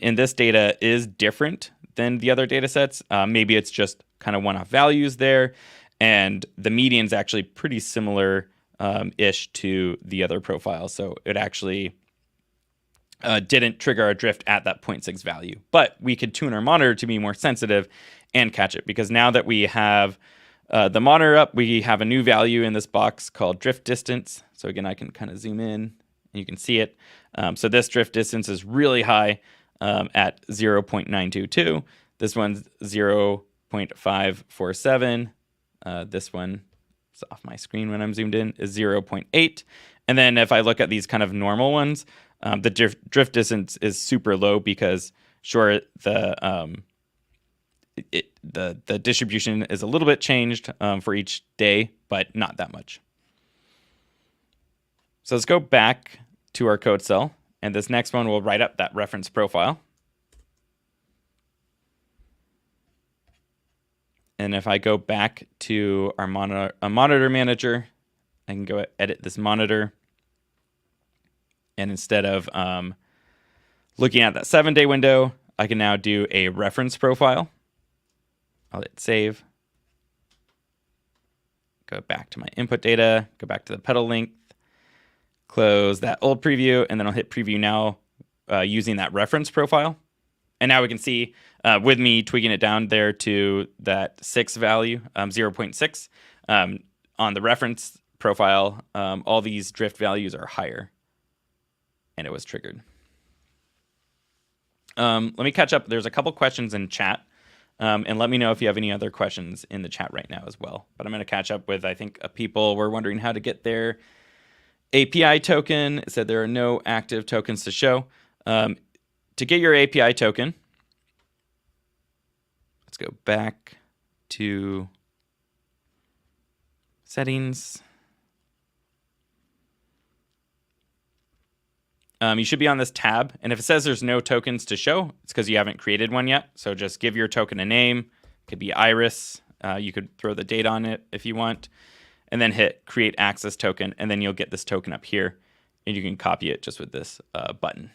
in this data is different than the other data sets, maybe it's just kind of one-off values there, and the median is actually pretty similar ish to the other profile. So it actually didn't trigger our drift at that 0.6 value. But we could tune our monitor to be more sensitive and catch it, because now that we have the monitor up, we have a new value in this box called drift distance. So again, I can kind of zoom in and you can see it. So this drift distance is really high at 0.922. This one's 0.547. This one, it's off my screen when I'm zoomed in, is 0.8. And then if I look at these kind of normal ones, the drift distance is super low because, sure, the distribution is a little bit changed for each day, but not that much. So let's go back to our code cell, and this next one will write up that reference profile. And if I go back to our monitor manager, I can go edit this monitor. And instead of looking at that 7-day window, I can now do a reference profile. I'll hit save. Go back to my input data, go back to the petal length, close that old preview, and then I'll hit preview now using that reference profile. And now we can see with me tweaking it down there to that 6 value, 0.6, on the reference profile, all these drift values are higher. And it was triggered. Let me catch up. There's a couple questions in chat. And let me know if you have any other questions in the chat right now as well. But I'm going to catch up with, I think, people were wondering how to get their API token. It said there are no active tokens to show. To get your API token, let's go back to settings. You should be on this tab, and if it says there's no tokens to show, it's because you haven't created one yet. So just give your token a name. It could be Iris. You could throw the date on it if you want, and then hit create access token, and then you'll get this token up here, and you can copy it just with this button.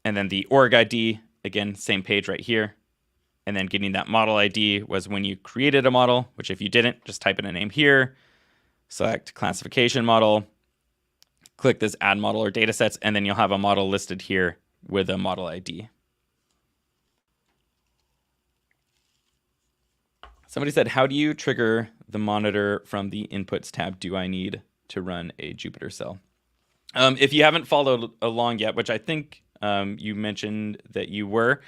And then the org ID, again, same page right here. And then getting that model ID was when you created a model, which if you didn't, just type in a name here, select classification model, click this add model or datasets, and then you'll have a model listed here with a model ID. Somebody said, how do you trigger the monitor from the inputs tab? Do I need to run a Jupyter cell? If you haven't followed along yet, which I think you mentioned that you were,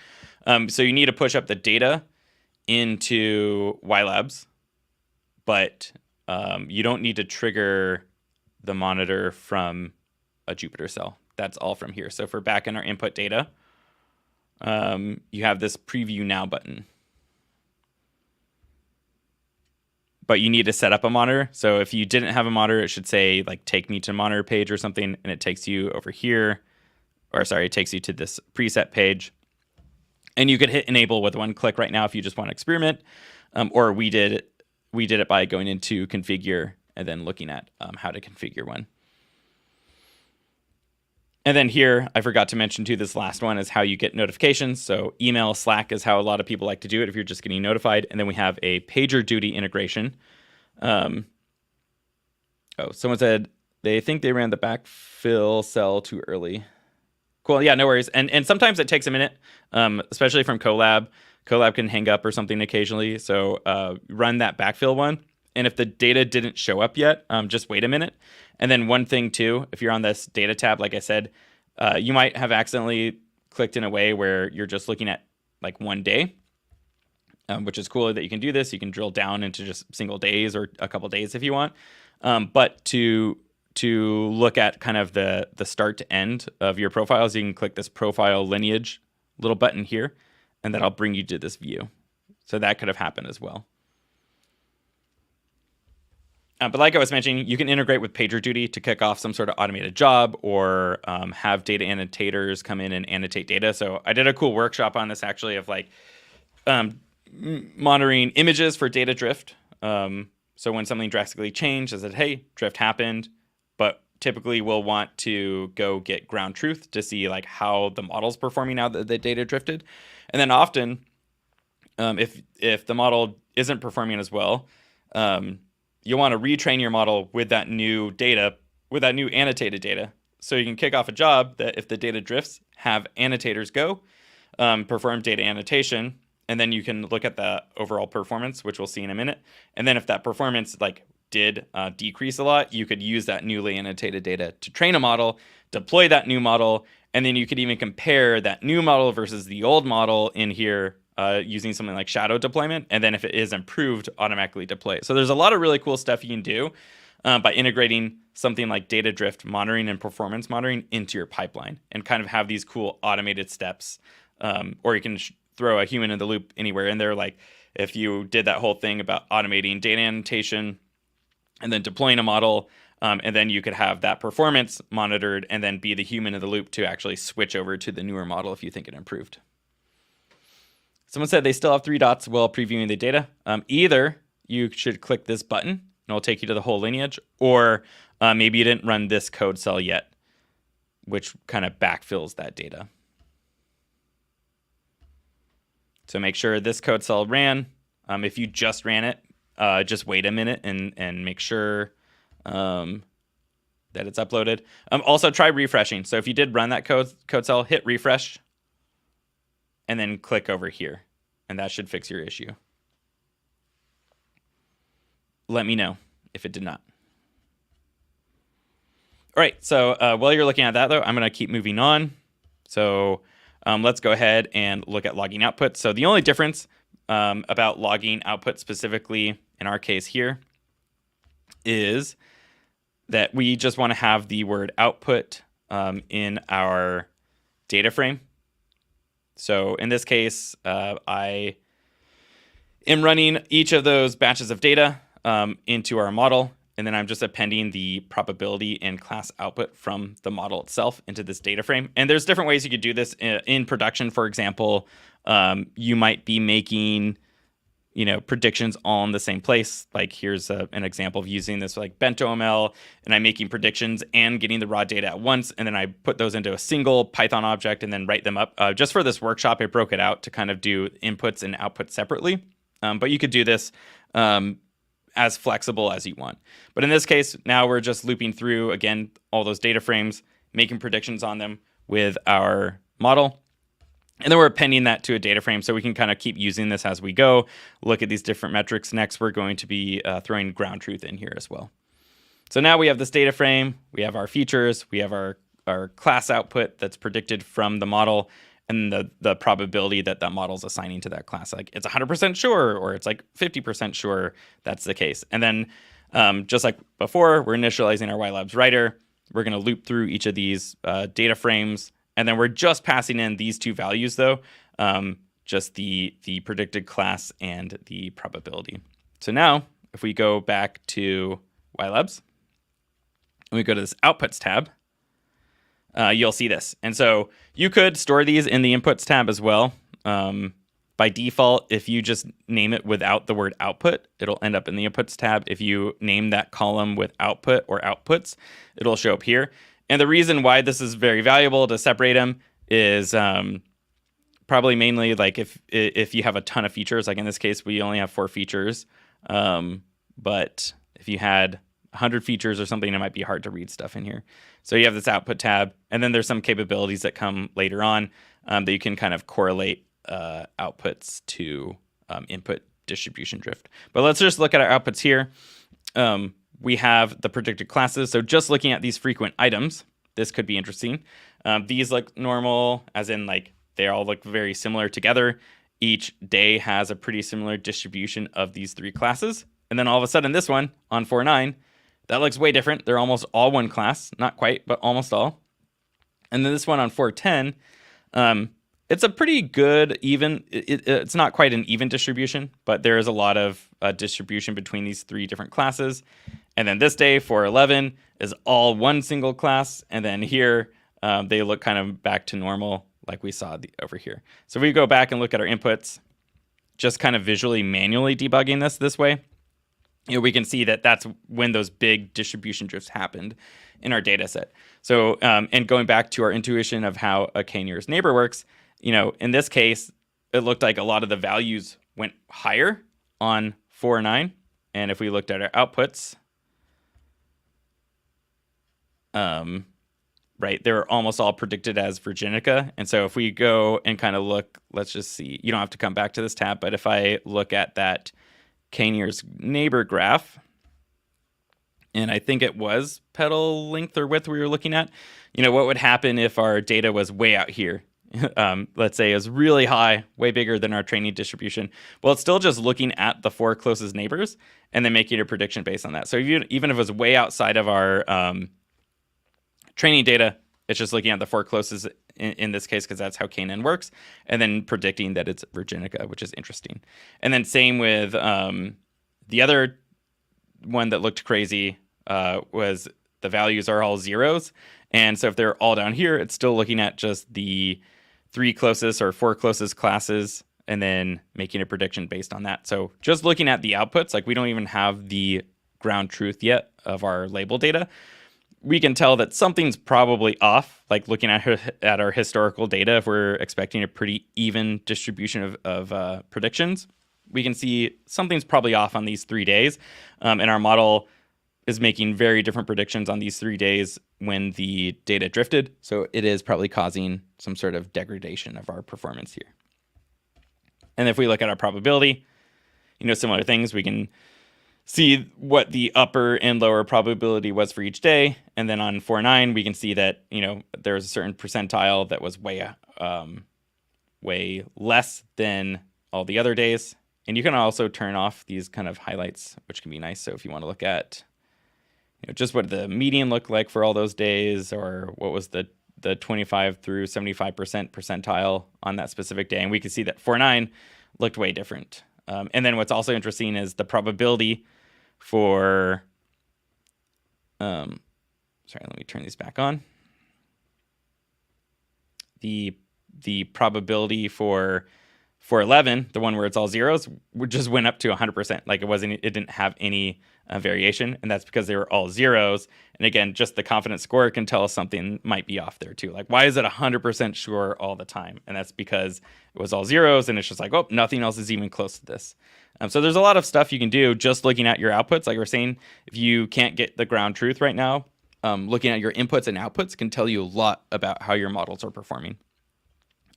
so you need to push up the data into YLabs, but you don't need to trigger the monitor from a Jupyter cell. That's all from here. So for back in our input data, you have this preview now button. But you need to set up a monitor. So if you didn't have a monitor, it should say like take me to monitor page or something, and it takes you over here, or sorry, it takes you to this preset page. And you could hit enable with one click right now if you just want to experiment, or we did it by going into configure and then looking at how to configure one. And then here, I forgot to mention too, this last one is how you get notifications. So email, Slack is how a lot of people like to do it if you're just getting notified. And then we have a PagerDuty integration. Oh, someone said they think they ran the backfill cell too early. Cool. Yeah, no worries. And sometimes it takes a minute, especially from Colab. Colab can hang up or something occasionally. So run that backfill one. And if the data didn't show up yet, just wait a minute. And then one thing too, if you're on this data tab, like I said, you might have accidentally clicked in a way where you're just looking at like one day, which is cool that you can do this. You can drill down into just single days or a couple days if you want. But to look at kind of the start to end of your profiles, you can click this profile lineage little button here, and that'll bring you to this view. So that could have happened as well. But like I was mentioning, you can integrate with PagerDuty to kick off some sort of automated job or have data annotators come in and annotate data. So I did a cool workshop on this actually of like monitoring images for data drift. So when something drastically changed, I said, hey, drift happened, but typically we'll want to go get ground truth to see like how the model's performing now that the data drifted. And then often, if the model isn't performing as well, you'll want to retrain your model with that new data, with that new annotated data. So you can kick off a job that if the data drifts, have annotators go, perform data annotation, and then you can look at the overall performance, which we'll see in a minute. And then if that performance like did decrease a lot, you could use that newly annotated data to train a model, deploy that new model, and then you could even compare that new model versus the old model in here using something like shadow deployment. And then if it is improved, automatically deploy it. So there's a lot of really cool stuff you can do by integrating something like data drift monitoring and performance monitoring into your pipeline and kind of have these cool automated steps. Or you can throw a human in the loop anywhere in there. Like if you did that whole thing about automating data annotation and then deploying a model, and then you could have that performance monitored and then be the human in the loop to actually switch over to the newer model if you think it improved. Someone said they still have 3 dots while previewing the data. Either you should click this button and it'll take you to the whole lineage, or maybe you didn't run this code cell yet, which kind of backfills that data. So make sure this code cell ran. If you just ran it, just wait a minute and make sure that it's uploaded. Also try refreshing. So if you did run that code cell, hit refresh and then click over here, and that should fix your issue. Let me know if it did not. All right, so while you're looking at that though, I'm gonna keep moving on. So let's go ahead and look at logging output. So the only difference about logging output specifically in our case here is that we just want to have the word output in our data frame. So in this case, I am running each of those batches of data into our model, and then I'm just appending the probability and class output from the model itself into this data frame. And there's different ways you could do this in production. For example, you might be making predictions all in the same place. Like here's an example of using this like BentoML, and I'm making predictions and getting the raw data at once, and then I put those into a single Python object and then write them up. Just for this workshop, I broke it out to kind of do inputs and outputs separately. But you could do this as flexible as you want. But in this case, now we're just looping through, again, all those data frames, making predictions on them with our model. And then we're appending that to a data frame so we can kind of keep using this as we go, look at these different metrics. Next, we're going to be throwing ground truth in here as well. So now we have this data frame, we have our features, we have our class output that's predicted from the model, and the probability that that model's assigning to that class. Like it's 100% sure, or it's like 50% sure that's the case. And then just like before, we're initializing our YLabs writer. We're going to loop through each of these data frames. And then we're just passing in these 2 values though, just the predicted class and the probability. So now if we go back to YLabs and we go to this outputs tab, you'll see this. And so you could store these in the inputs tab as well. By default, if you just name it without the word output, it'll end up in the inputs tab. If you name that column with output or outputs, it'll show up here. And the reason why this is very valuable to separate them is probably mainly like if you have a ton of features, like in this case, we only have 4 features. But if you had 100 features or something, it might be hard to read stuff in here. So you have this output tab, and then there's some capabilities that come later on that you can kind of correlate outputs to input distribution drift. But let's just look at our outputs here. We have the predicted classes. So just looking at these frequent items, this could be interesting. These look normal, as in like they all look very similar together. Each day has a pretty similar distribution of these three classes. And then all of a sudden this one on 4.9, that looks way different. They're almost all one class, not quite, but almost all. And then this one on 4.10, it's a pretty good even, it's not quite an even distribution, but there is a lot of distribution between these three different classes. And then this day, 4.11, is all one single class. And then here, they look kind of back to normal like we saw over here. So if we go back and look at our inputs, just kind of visually manually debugging this way, we can see that that's when those big distribution drifts happened in our data set. So, and going back to our intuition of how a k-nearest neighbor works, in this case, it looked like a lot of the values went higher on 4.9. And if we looked at our outputs, right, they're almost all predicted as Virginica. And so if we go and kind of look, let's just see, you don't have to come back to this tab, but if I look at that k-nearest neighbor graph, and I think it was petal length or width we were looking at, what would happen if our data was way out here? Let's say it was really high, way bigger than our training distribution. Well, it's still just looking at the 4 closest neighbors and then making a prediction based on that. So even if it was way outside of our training data, it's just looking at the 4 closest in this case, because that's how KNN works, and then predicting that it's Virginica, which is interesting. And then same with the other one that looked crazy was the values are all zeros. And so if they're all down here, it's still looking at just the 3 closest or 4 closest classes and then making a prediction based on that. So just looking at the outputs, like we don't even have the ground truth yet of our label data. We can tell that something's probably off, like looking at our historical data, if we're expecting a pretty even distribution of predictions, we can see something's probably off on these 3 days. And our model is making very different predictions on these 3 days when the data drifted. So it is probably causing some sort of degradation of our performance here. And if we look at our probability, similar things, we can see what the upper and lower probability was for each day. And then on 4.9, we can see that, there's a certain percentile that was way less than all the other days. And you can also turn off these kind of highlights, which can be nice. So if you want to look at just what the median looked like for all those days, or what was the 25 through 75% percentile on that specific day. And we can see that 4.9 looked way different. And then what's also interesting is the probability for, sorry, let me turn these back on. The probability for 4.11, the one where it's all zeros, just went up to 100%. Like it didn't have any variation, and that's because they were all zeros. And again, just the confidence score can tell us something might be off there too. Like, why is it 100% sure all the time? And that's because it was all zeros, and it's just like, oh, nothing else is even close to this. So there's a lot of stuff you can do just looking at your outputs. Like we're saying, if you can't get the ground truth right now, looking at your inputs and outputs can tell you a lot about how your models are performing.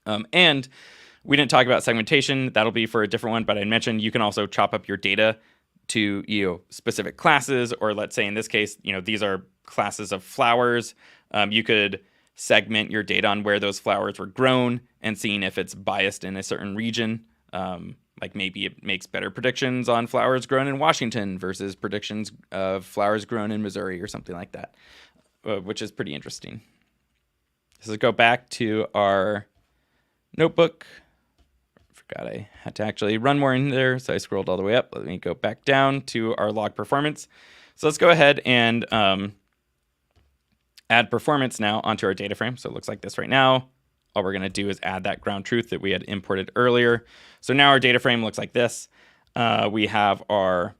And we didn't talk about segmentation. That'll be for a different one, but I mentioned you can also chop up your data to specific classes, or let's say in this case, these are classes of flowers. You could segment your data on where those flowers were grown and seeing if it's biased in a certain region. Like maybe it makes better predictions on flowers grown in Washington versus predictions of flowers grown in Missouri or something like that, which is pretty interesting. So let's go back to our notebook. Forgot I had to actually run more in there, so I scrolled all the way up. Let me go back down to our log performance. So let's go ahead and add performance now onto our data frame. So it looks like this right now. All we're going to do is add that ground truth that we had imported earlier. So now our data frame looks like this. We have all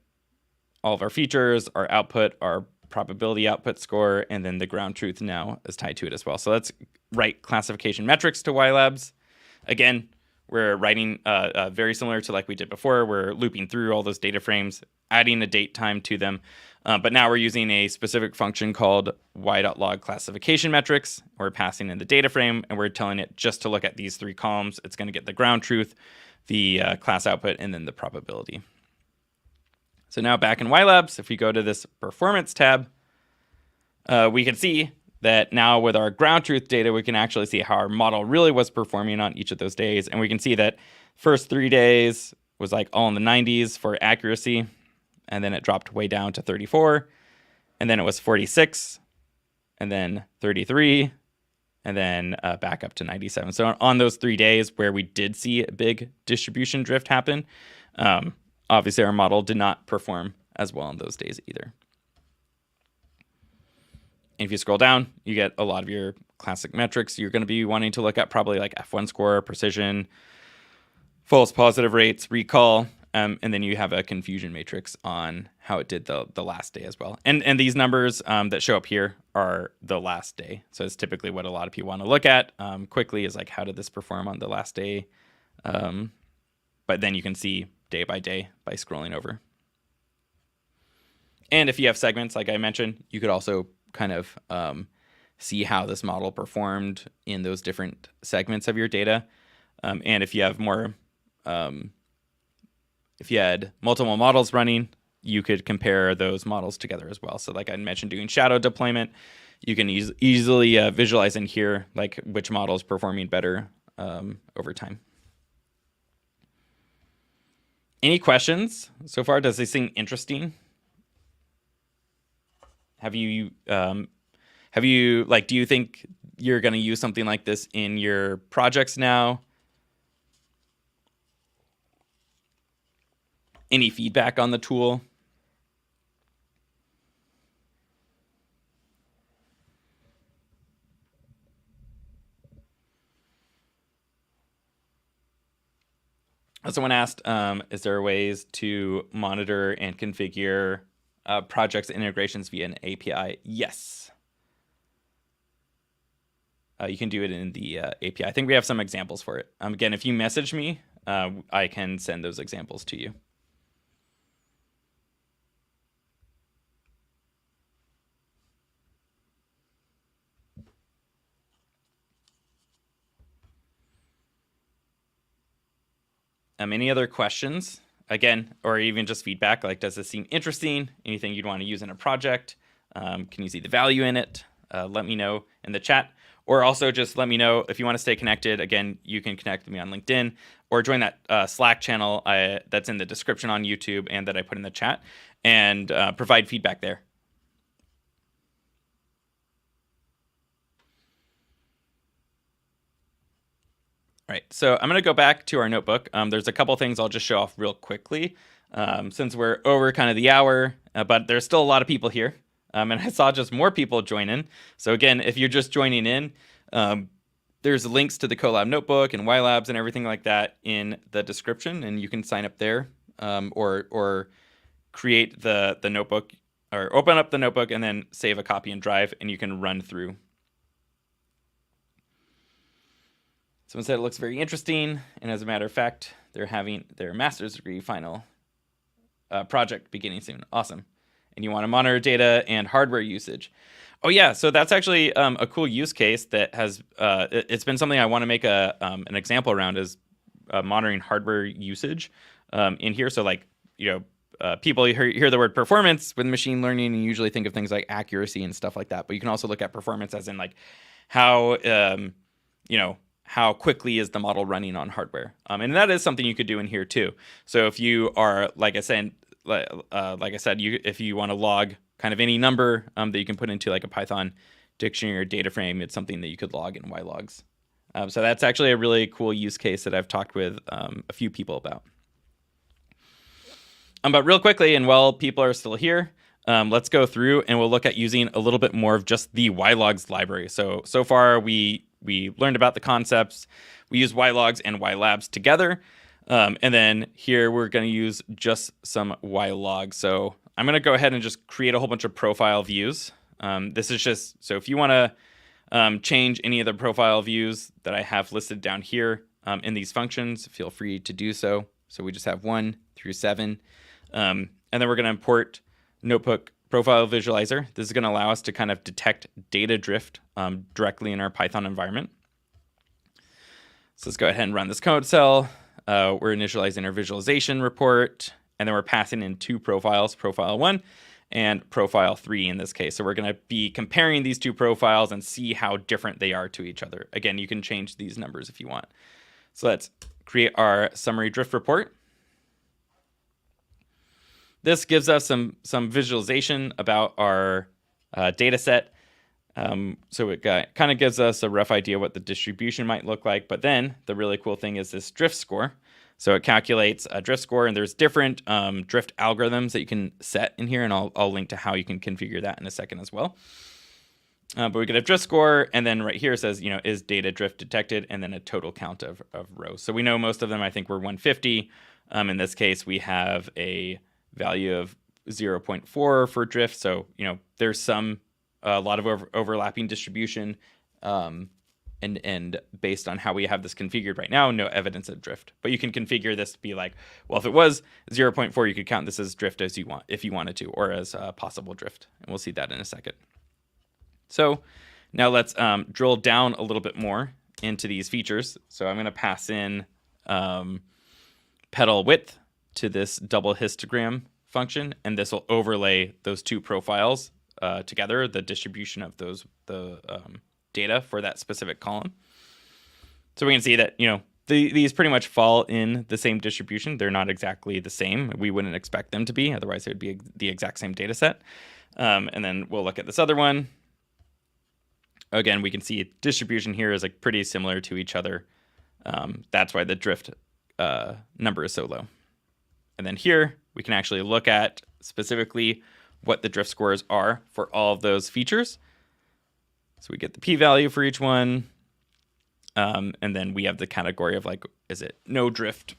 of our features, our output, our probability output score, and then the ground truth now is tied to it as well. So let's write classification metrics to YLabs. Again, we're writing very similar to like we did before. We're looping through all those data frames, adding a date time to them. But now we're using a specific function called y.log classification metrics. We're passing in the data frame, and we're telling it just to look at these 3 columns. It's going to get the ground truth, the class output, and then the probability. So now back in YLabs, if we go to this performance tab, we can see that now with our ground truth data, we can actually see how our model really was performing on each of those days. And we can see that first 3 days was like all in the 90s for accuracy. And then it dropped way down to 34. And then it was 46. And then 33. And then back up to 97. So on those 3 days where we did see a big distribution drift happen, obviously our model did not perform as well on those days either. And if you scroll down, you get a lot of your classic metrics. You're going to be wanting to look at probably like F1 score, precision, false positive rates, recall, and then you have a confusion matrix on how it did the last day as well. And these numbers that show up here are the last day. So it's typically what a lot of people want to look at quickly is like, how did this perform on the last day? But then you can see day by day by scrolling over. And if you have segments, like I mentioned, you could also kind of see how this model performed in those different segments of your data. And if you have more, if you had multiple models running, you could compare those models together as well. So like I mentioned, doing shadow deployment, you can easily visualize in here, like which model is performing better over time. Any questions so far? Does this seem interesting? Have you like, do you think you're going to use something like this in your projects now? Any feedback on the tool? Someone asked, is there ways to monitor and configure projects integrations via an API? Yes. You can do it in the API. I think we have some examples for it. Again, if you message me, I can send those examples to you. Any other questions? Again, or even just feedback, like does this seem interesting? Anything you'd want to use in a project? Can you see the value in it? Let me know in the chat. Or also just let me know if you want to stay connected. Again, you can connect with me on LinkedIn or join that Slack channel that's in the description on YouTube and that I put in the chat, and provide feedback there. All right, so I'm going to go back to our notebook. There's a couple things I'll just show off real quickly since we're over kind of the hour, but there's still a lot of people here. And I saw just more people join in. So again, if you're just joining in, there's links to the Colab notebook and YLabs and everything like that in the description, and you can sign up there or create the notebook or open up the notebook and then save a copy in Drive, and you can run through. Someone said it looks very interesting, and as a matter of fact, they're having their master's degree final project beginning soon. Awesome. And you want to monitor data and hardware usage. Oh yeah, so that's actually a cool use case that has, it's been something I want to make an example around, is monitoring hardware usage in here. So like, people hear the word performance with machine learning and usually think of things like accuracy and stuff like that. But you can also look at performance as in like how, how quickly is the model running on hardware. And that is something you could do in here too. So if you are, like I said, if you want to log kind of any number that you can put into like a Python dictionary or data frame, it's something that you could log in YLogs. So that's actually a really cool use case that I've talked with a few people about. But real quickly, and while people are still here, let's go through and we'll look at using a little bit more of just the YLogs library. So far we learned about the concepts. We use YLogs and YLabs together. And then here we're going to use just some YLogs. So I'm going to go ahead and just create a whole bunch of profile views. This is just, so if you want to change any of the profile views that I have listed down here, in these functions, feel free to do so. So we just have 1 through 7. And then we're going to import notebook profile visualizer. This is going to allow us to kind of detect data drift directly in our Python environment. So let's go ahead and run this code cell. We're initializing our visualization report, and then we're passing in 2 profiles, profile 1 and profile 3 in this case. So we're going to be comparing these 2 profiles and see how different they are to each other. Again, you can change these numbers if you want. So let's create our summary drift report. This gives us some visualization about our data set. So it kind of gives us a rough idea what the distribution might look like. But then the really cool thing is this drift score. So it calculates a drift score, and there's different drift algorithms that you can set in here, and I'll link to how you can configure that in a second as well. But we get a drift score, and then right here it says, is data drift detected, and then a total count of rows. So we know most of them, I think, were 150. In this case, we have a value of 0.4 for drift. So, there's a lot of overlapping distribution. And based on how we have this configured right now, no evidence of drift. But you can configure this to be like, well, if it was 0.4, you could count this as drift as you want, if you wanted to, or as possible drift. And we'll see that in a second. So now let's drill down a little bit more into these features. So I'm going to pass in petal width to this double histogram function, and this will overlay those 2 profiles together, the distribution of the data for that specific column. So we can see that, these pretty much fall in the same distribution. They're not exactly the same. We wouldn't expect them to be, otherwise it would be the exact same data set. And then we'll look at this other one. Again, we can see distribution here is like pretty similar to each other. That's why the drift number is so low. And then here we can actually look at specifically what the drift scores are for all of those features. So we get the p-value for each one. And then we have the category of like, is it no drift?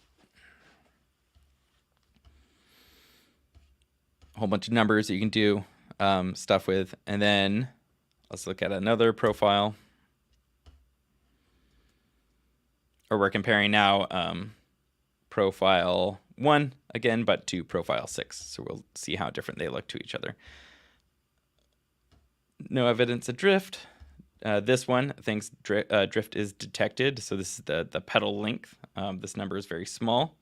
A whole bunch of numbers that you can do stuff with. And then let's look at another profile. Or we're comparing now profile 1 again, but to profile 6. So we'll see how different they look to each other. No evidence of drift. This one thinks drift is detected. So this is the petal length. This number is very small.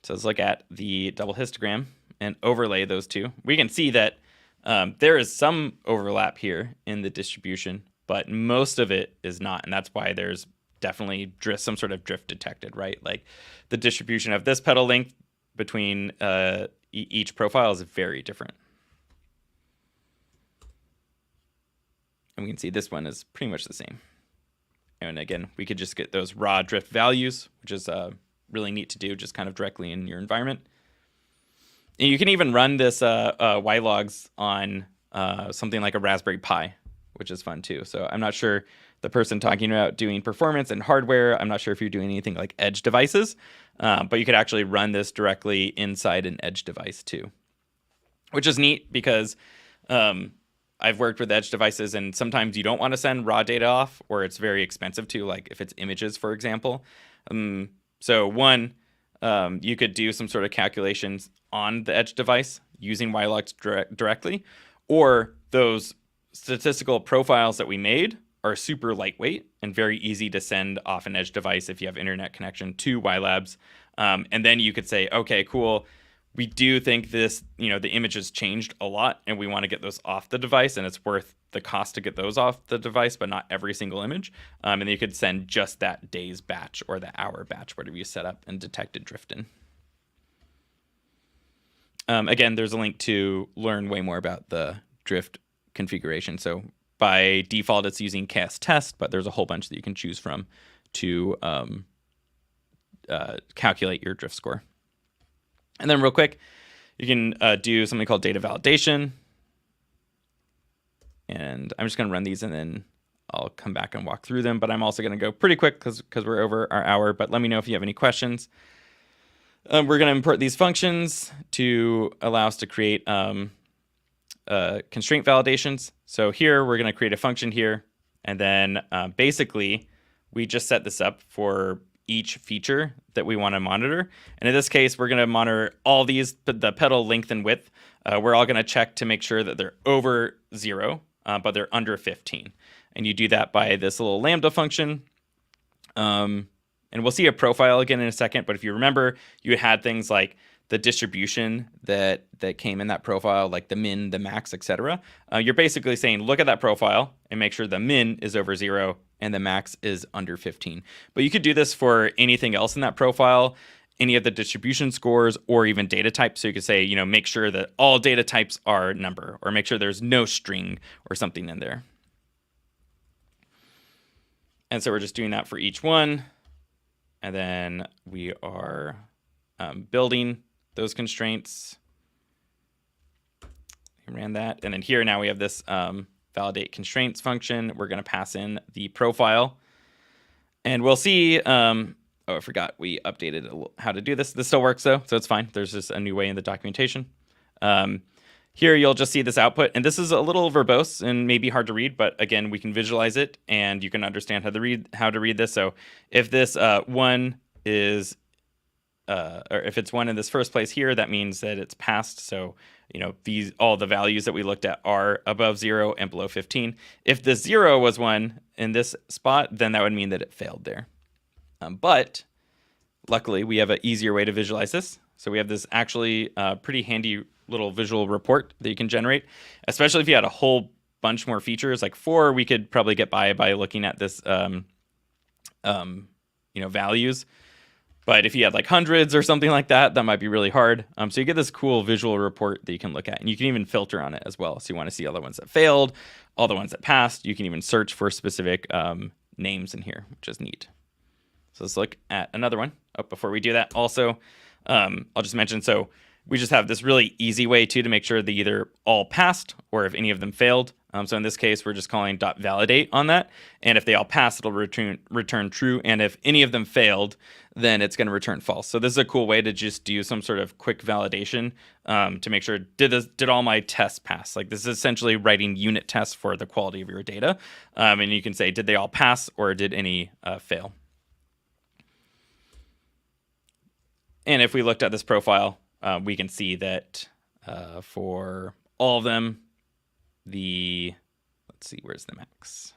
So let's look at the double histogram and overlay those 2. We can see that there is some overlap here in the distribution, but most of it is not. And that's why there's definitely some sort of drift detected, right? Like the distribution of this petal length between each profile is very different. And we can see this one is pretty much the same. And again, we could just get those raw drift values, which is really neat to do, just kind of directly in your environment. And you can even run this YLogs on something like a Raspberry Pi, which is fun too. So I'm not sure the person talking about doing performance and hardware, I'm not sure if you're doing anything like edge devices, but you could actually run this directly inside an edge device too, which is neat because I've worked with edge devices, and sometimes you don't want to send raw data off, or it's very expensive to, like if it's images, for example. So one, you could do some sort of calculations on the edge device using YLogs directly, or those statistical profiles that we made are super lightweight and very easy to send off an edge device if you have internet connection to YLabs. And then you could say, okay, cool. We do think this, the image has changed a lot and we want to get those off the device, and it's worth the cost to get those off the device, but not every single image. And then you could send just that day's batch or the hour batch, whatever you set up and detected drift in. Again, there's a link to learn way more about the drift configuration. So by default, it's using KS test, but there's a whole bunch that you can choose from to calculate your drift score. And then real quick, you can do something called data validation. And I'm just going to run these and then I'll come back and walk through them. But I'm also going to go pretty quick because we're over our hour. But let me know if you have any questions. We're going to import these functions to allow us to create constraint validations. So here we're going to create a function here. And then basically we just set this up for each feature that we want to monitor. And in this case, we're going to monitor all these, the petal length and width. We're all going to check to make sure that they're over 0, but they're under 15. And you do that by this little lambda function. And we'll see a profile again in a second. But if you remember, you had things like the distribution that came in that profile, like the min, the max, etc. You're basically saying, look at that profile and make sure the min is over 0 and the max is under 15. But you could do this for anything else in that profile, any of the distribution scores, or even data types. So you could say, make sure that all data types are number, or make sure there's no string or something in there. And so we're just doing that for each one. And then we are building those constraints. We ran that. And then here now we have this validate constraints function. We're going to pass in the profile. And we'll see, oh, I forgot we updated how to do this. This still works though, so it's fine. There's just a new way in the documentation. Here you'll just see this output, and this is a little verbose and maybe hard to read, but again, we can visualize it and you can understand how to read this. So if this one is, or if it's 1 in this first place here, that means that it's passed. So, all the values that we looked at are above 0 and below 15. If the 0 was 1 in this spot, then that would mean that it failed there. But luckily, we have an easier way to visualize this. So we have this actually pretty handy little visual report that you can generate, especially if you had a whole bunch more features. Like 4, we could probably get by looking at this, values. But if you had like hundreds or something like that, that might be really hard. So you get this cool visual report that you can look at, and you can even filter on it as well. So you want to see all the ones that failed, all the ones that passed. You can even search for specific names in here, which is neat. So let's look at another one. Oh, before we do that, also, I'll just mention, so we just have this really easy way too to make sure they either all passed or if any of them failed. So in this case, we're just calling .validate on that. And if they all pass, it'll return true. And if any of them failed, then it's going to return false. So this is a cool way to just do some sort of quick validation to make sure, did all my tests pass? Like this is essentially writing unit tests for the quality of your data. And you can say, did they all pass or did any fail? And if we looked at this profile, we can see that for all of them, let's see, where's the max?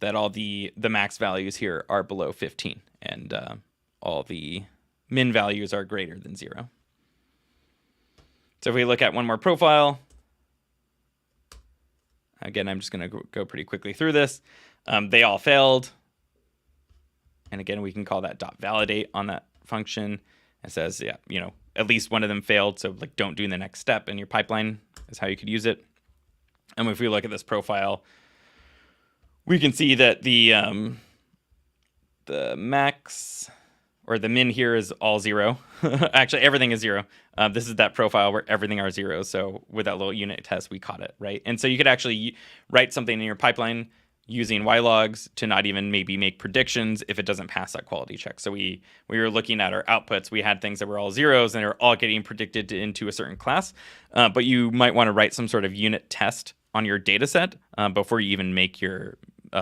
That all the max values here are below 15, and all the min values are greater than 0. So if we look at one more profile, again, I'm just going to go pretty quickly through this. They all failed. And again, we can call that .validate on that function. It says, yeah, at least one of them failed. So like, don't do the next step in your pipeline is how you could use it. And if we look at this profile, we can see that the max or the min here is all 0. Actually, everything is 0. This is that profile where everything are 0. So with that little unit test, we caught it, right? And so you could actually write something in your pipeline using YLogs to not even maybe make predictions if it doesn't pass that quality check. So we were looking at our outputs. We had things that were all 0s and they were all getting predicted into a certain class. But you might want to write some sort of unit test on your data set before you even make your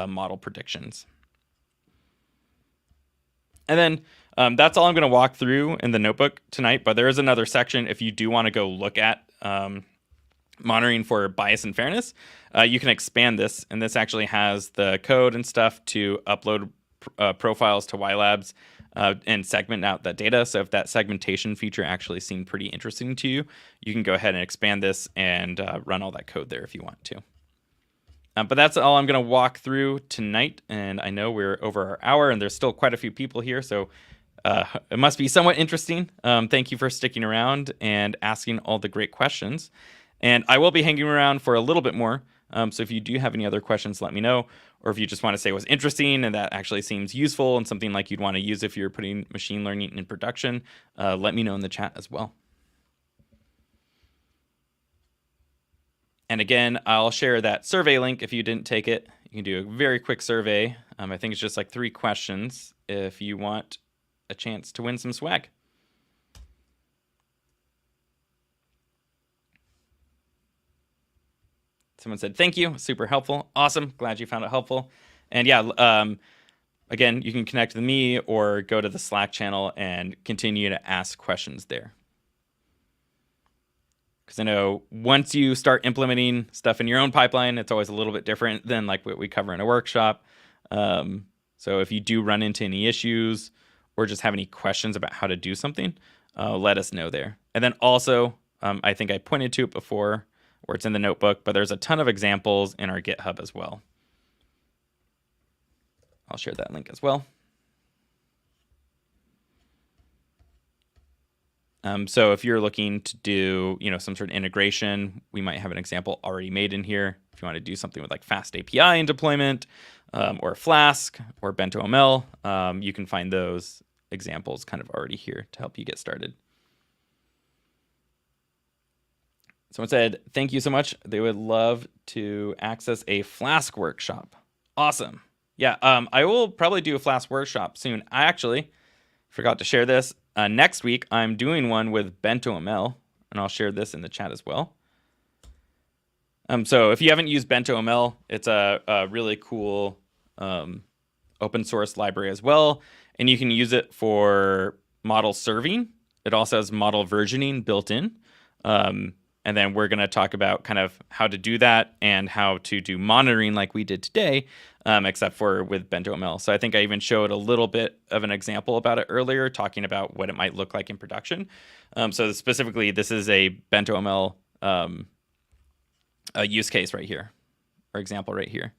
model predictions. And then that's all I'm going to walk through in the notebook tonight, but there is another section if you do want to go look at monitoring for bias and fairness. You can expand this, and this actually has the code and stuff to upload profiles to YLabs and segment out that data. So if that segmentation feature actually seemed pretty interesting to you, you can go ahead and expand this and run all that code there if you want to. But that's all I'm going to walk through tonight, and I know we're over our hour, and there's still quite a few people here, so it must be somewhat interesting. Thank you for sticking around and asking all the great questions. And I will be hanging around for a little bit more, so if you do have any other questions, let me know, or if you just want to say it was interesting and that actually seems useful and something like you'd want to use if you're putting machine learning in production, let me know in the chat as well. And again, I'll share that survey link if you didn't take it. You can do a very quick survey. I think it's just like 3 questions if you want a chance to win some swag. Someone said, thank you, super helpful. Awesome, glad you found it helpful. And yeah, again, you can connect with me or go to the Slack channel and continue to ask questions there. Because I know once you start implementing stuff in your own pipeline, it's always a little bit different than like what we cover in a workshop. So if you do run into any issues or just have any questions about how to do something, let us know there. And then also, I think I pointed to it before, or it's in the notebook, but there's a ton of examples in our GitHub as well. I'll share that link as well. So if you're looking to do, some sort of integration, we might have an example already made in here. If you want to do something with like fast API in deployment, or Flask or BentoML, you can find those examples kind of already here to help you get started. Someone said, thank you so much. They would love to access a Flask workshop. Awesome. Yeah, I will probably do a Flask workshop soon. I actually forgot to share this. Next week, I'm doing one with BentoML, and I'll share this in the chat as well. So if you haven't used BentoML, it's a really cool open source library as well, and you can use it for model serving. It also has model versioning built in. And then we're going to talk about kind of how to do that and how to do monitoring like we did today, except for with BentoML. So I think I even showed a little bit of an example about it earlier, talking about what it might look like in production. So specifically, this is a BentoML a use case right here, or example right here.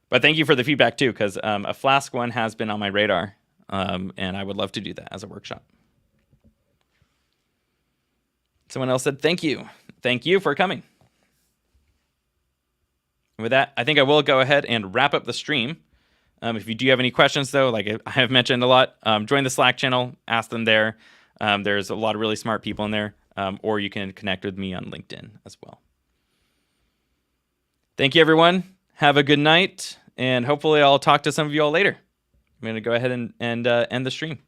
But thank you for the feedback too, because a Flask one has been on my radar, and I would love to do that as a workshop. Someone else said, thank you. Thank you for coming. With that, I think I will go ahead and wrap up the stream. If you do have any questions, though, like I have mentioned a lot, join the Slack channel, ask them there. There's a lot of really smart people in there, or you can connect with me on LinkedIn as well. Thank you, everyone. Have a good night, and hopefully I'll talk to some of you all later. I'm going to go ahead and end the stream.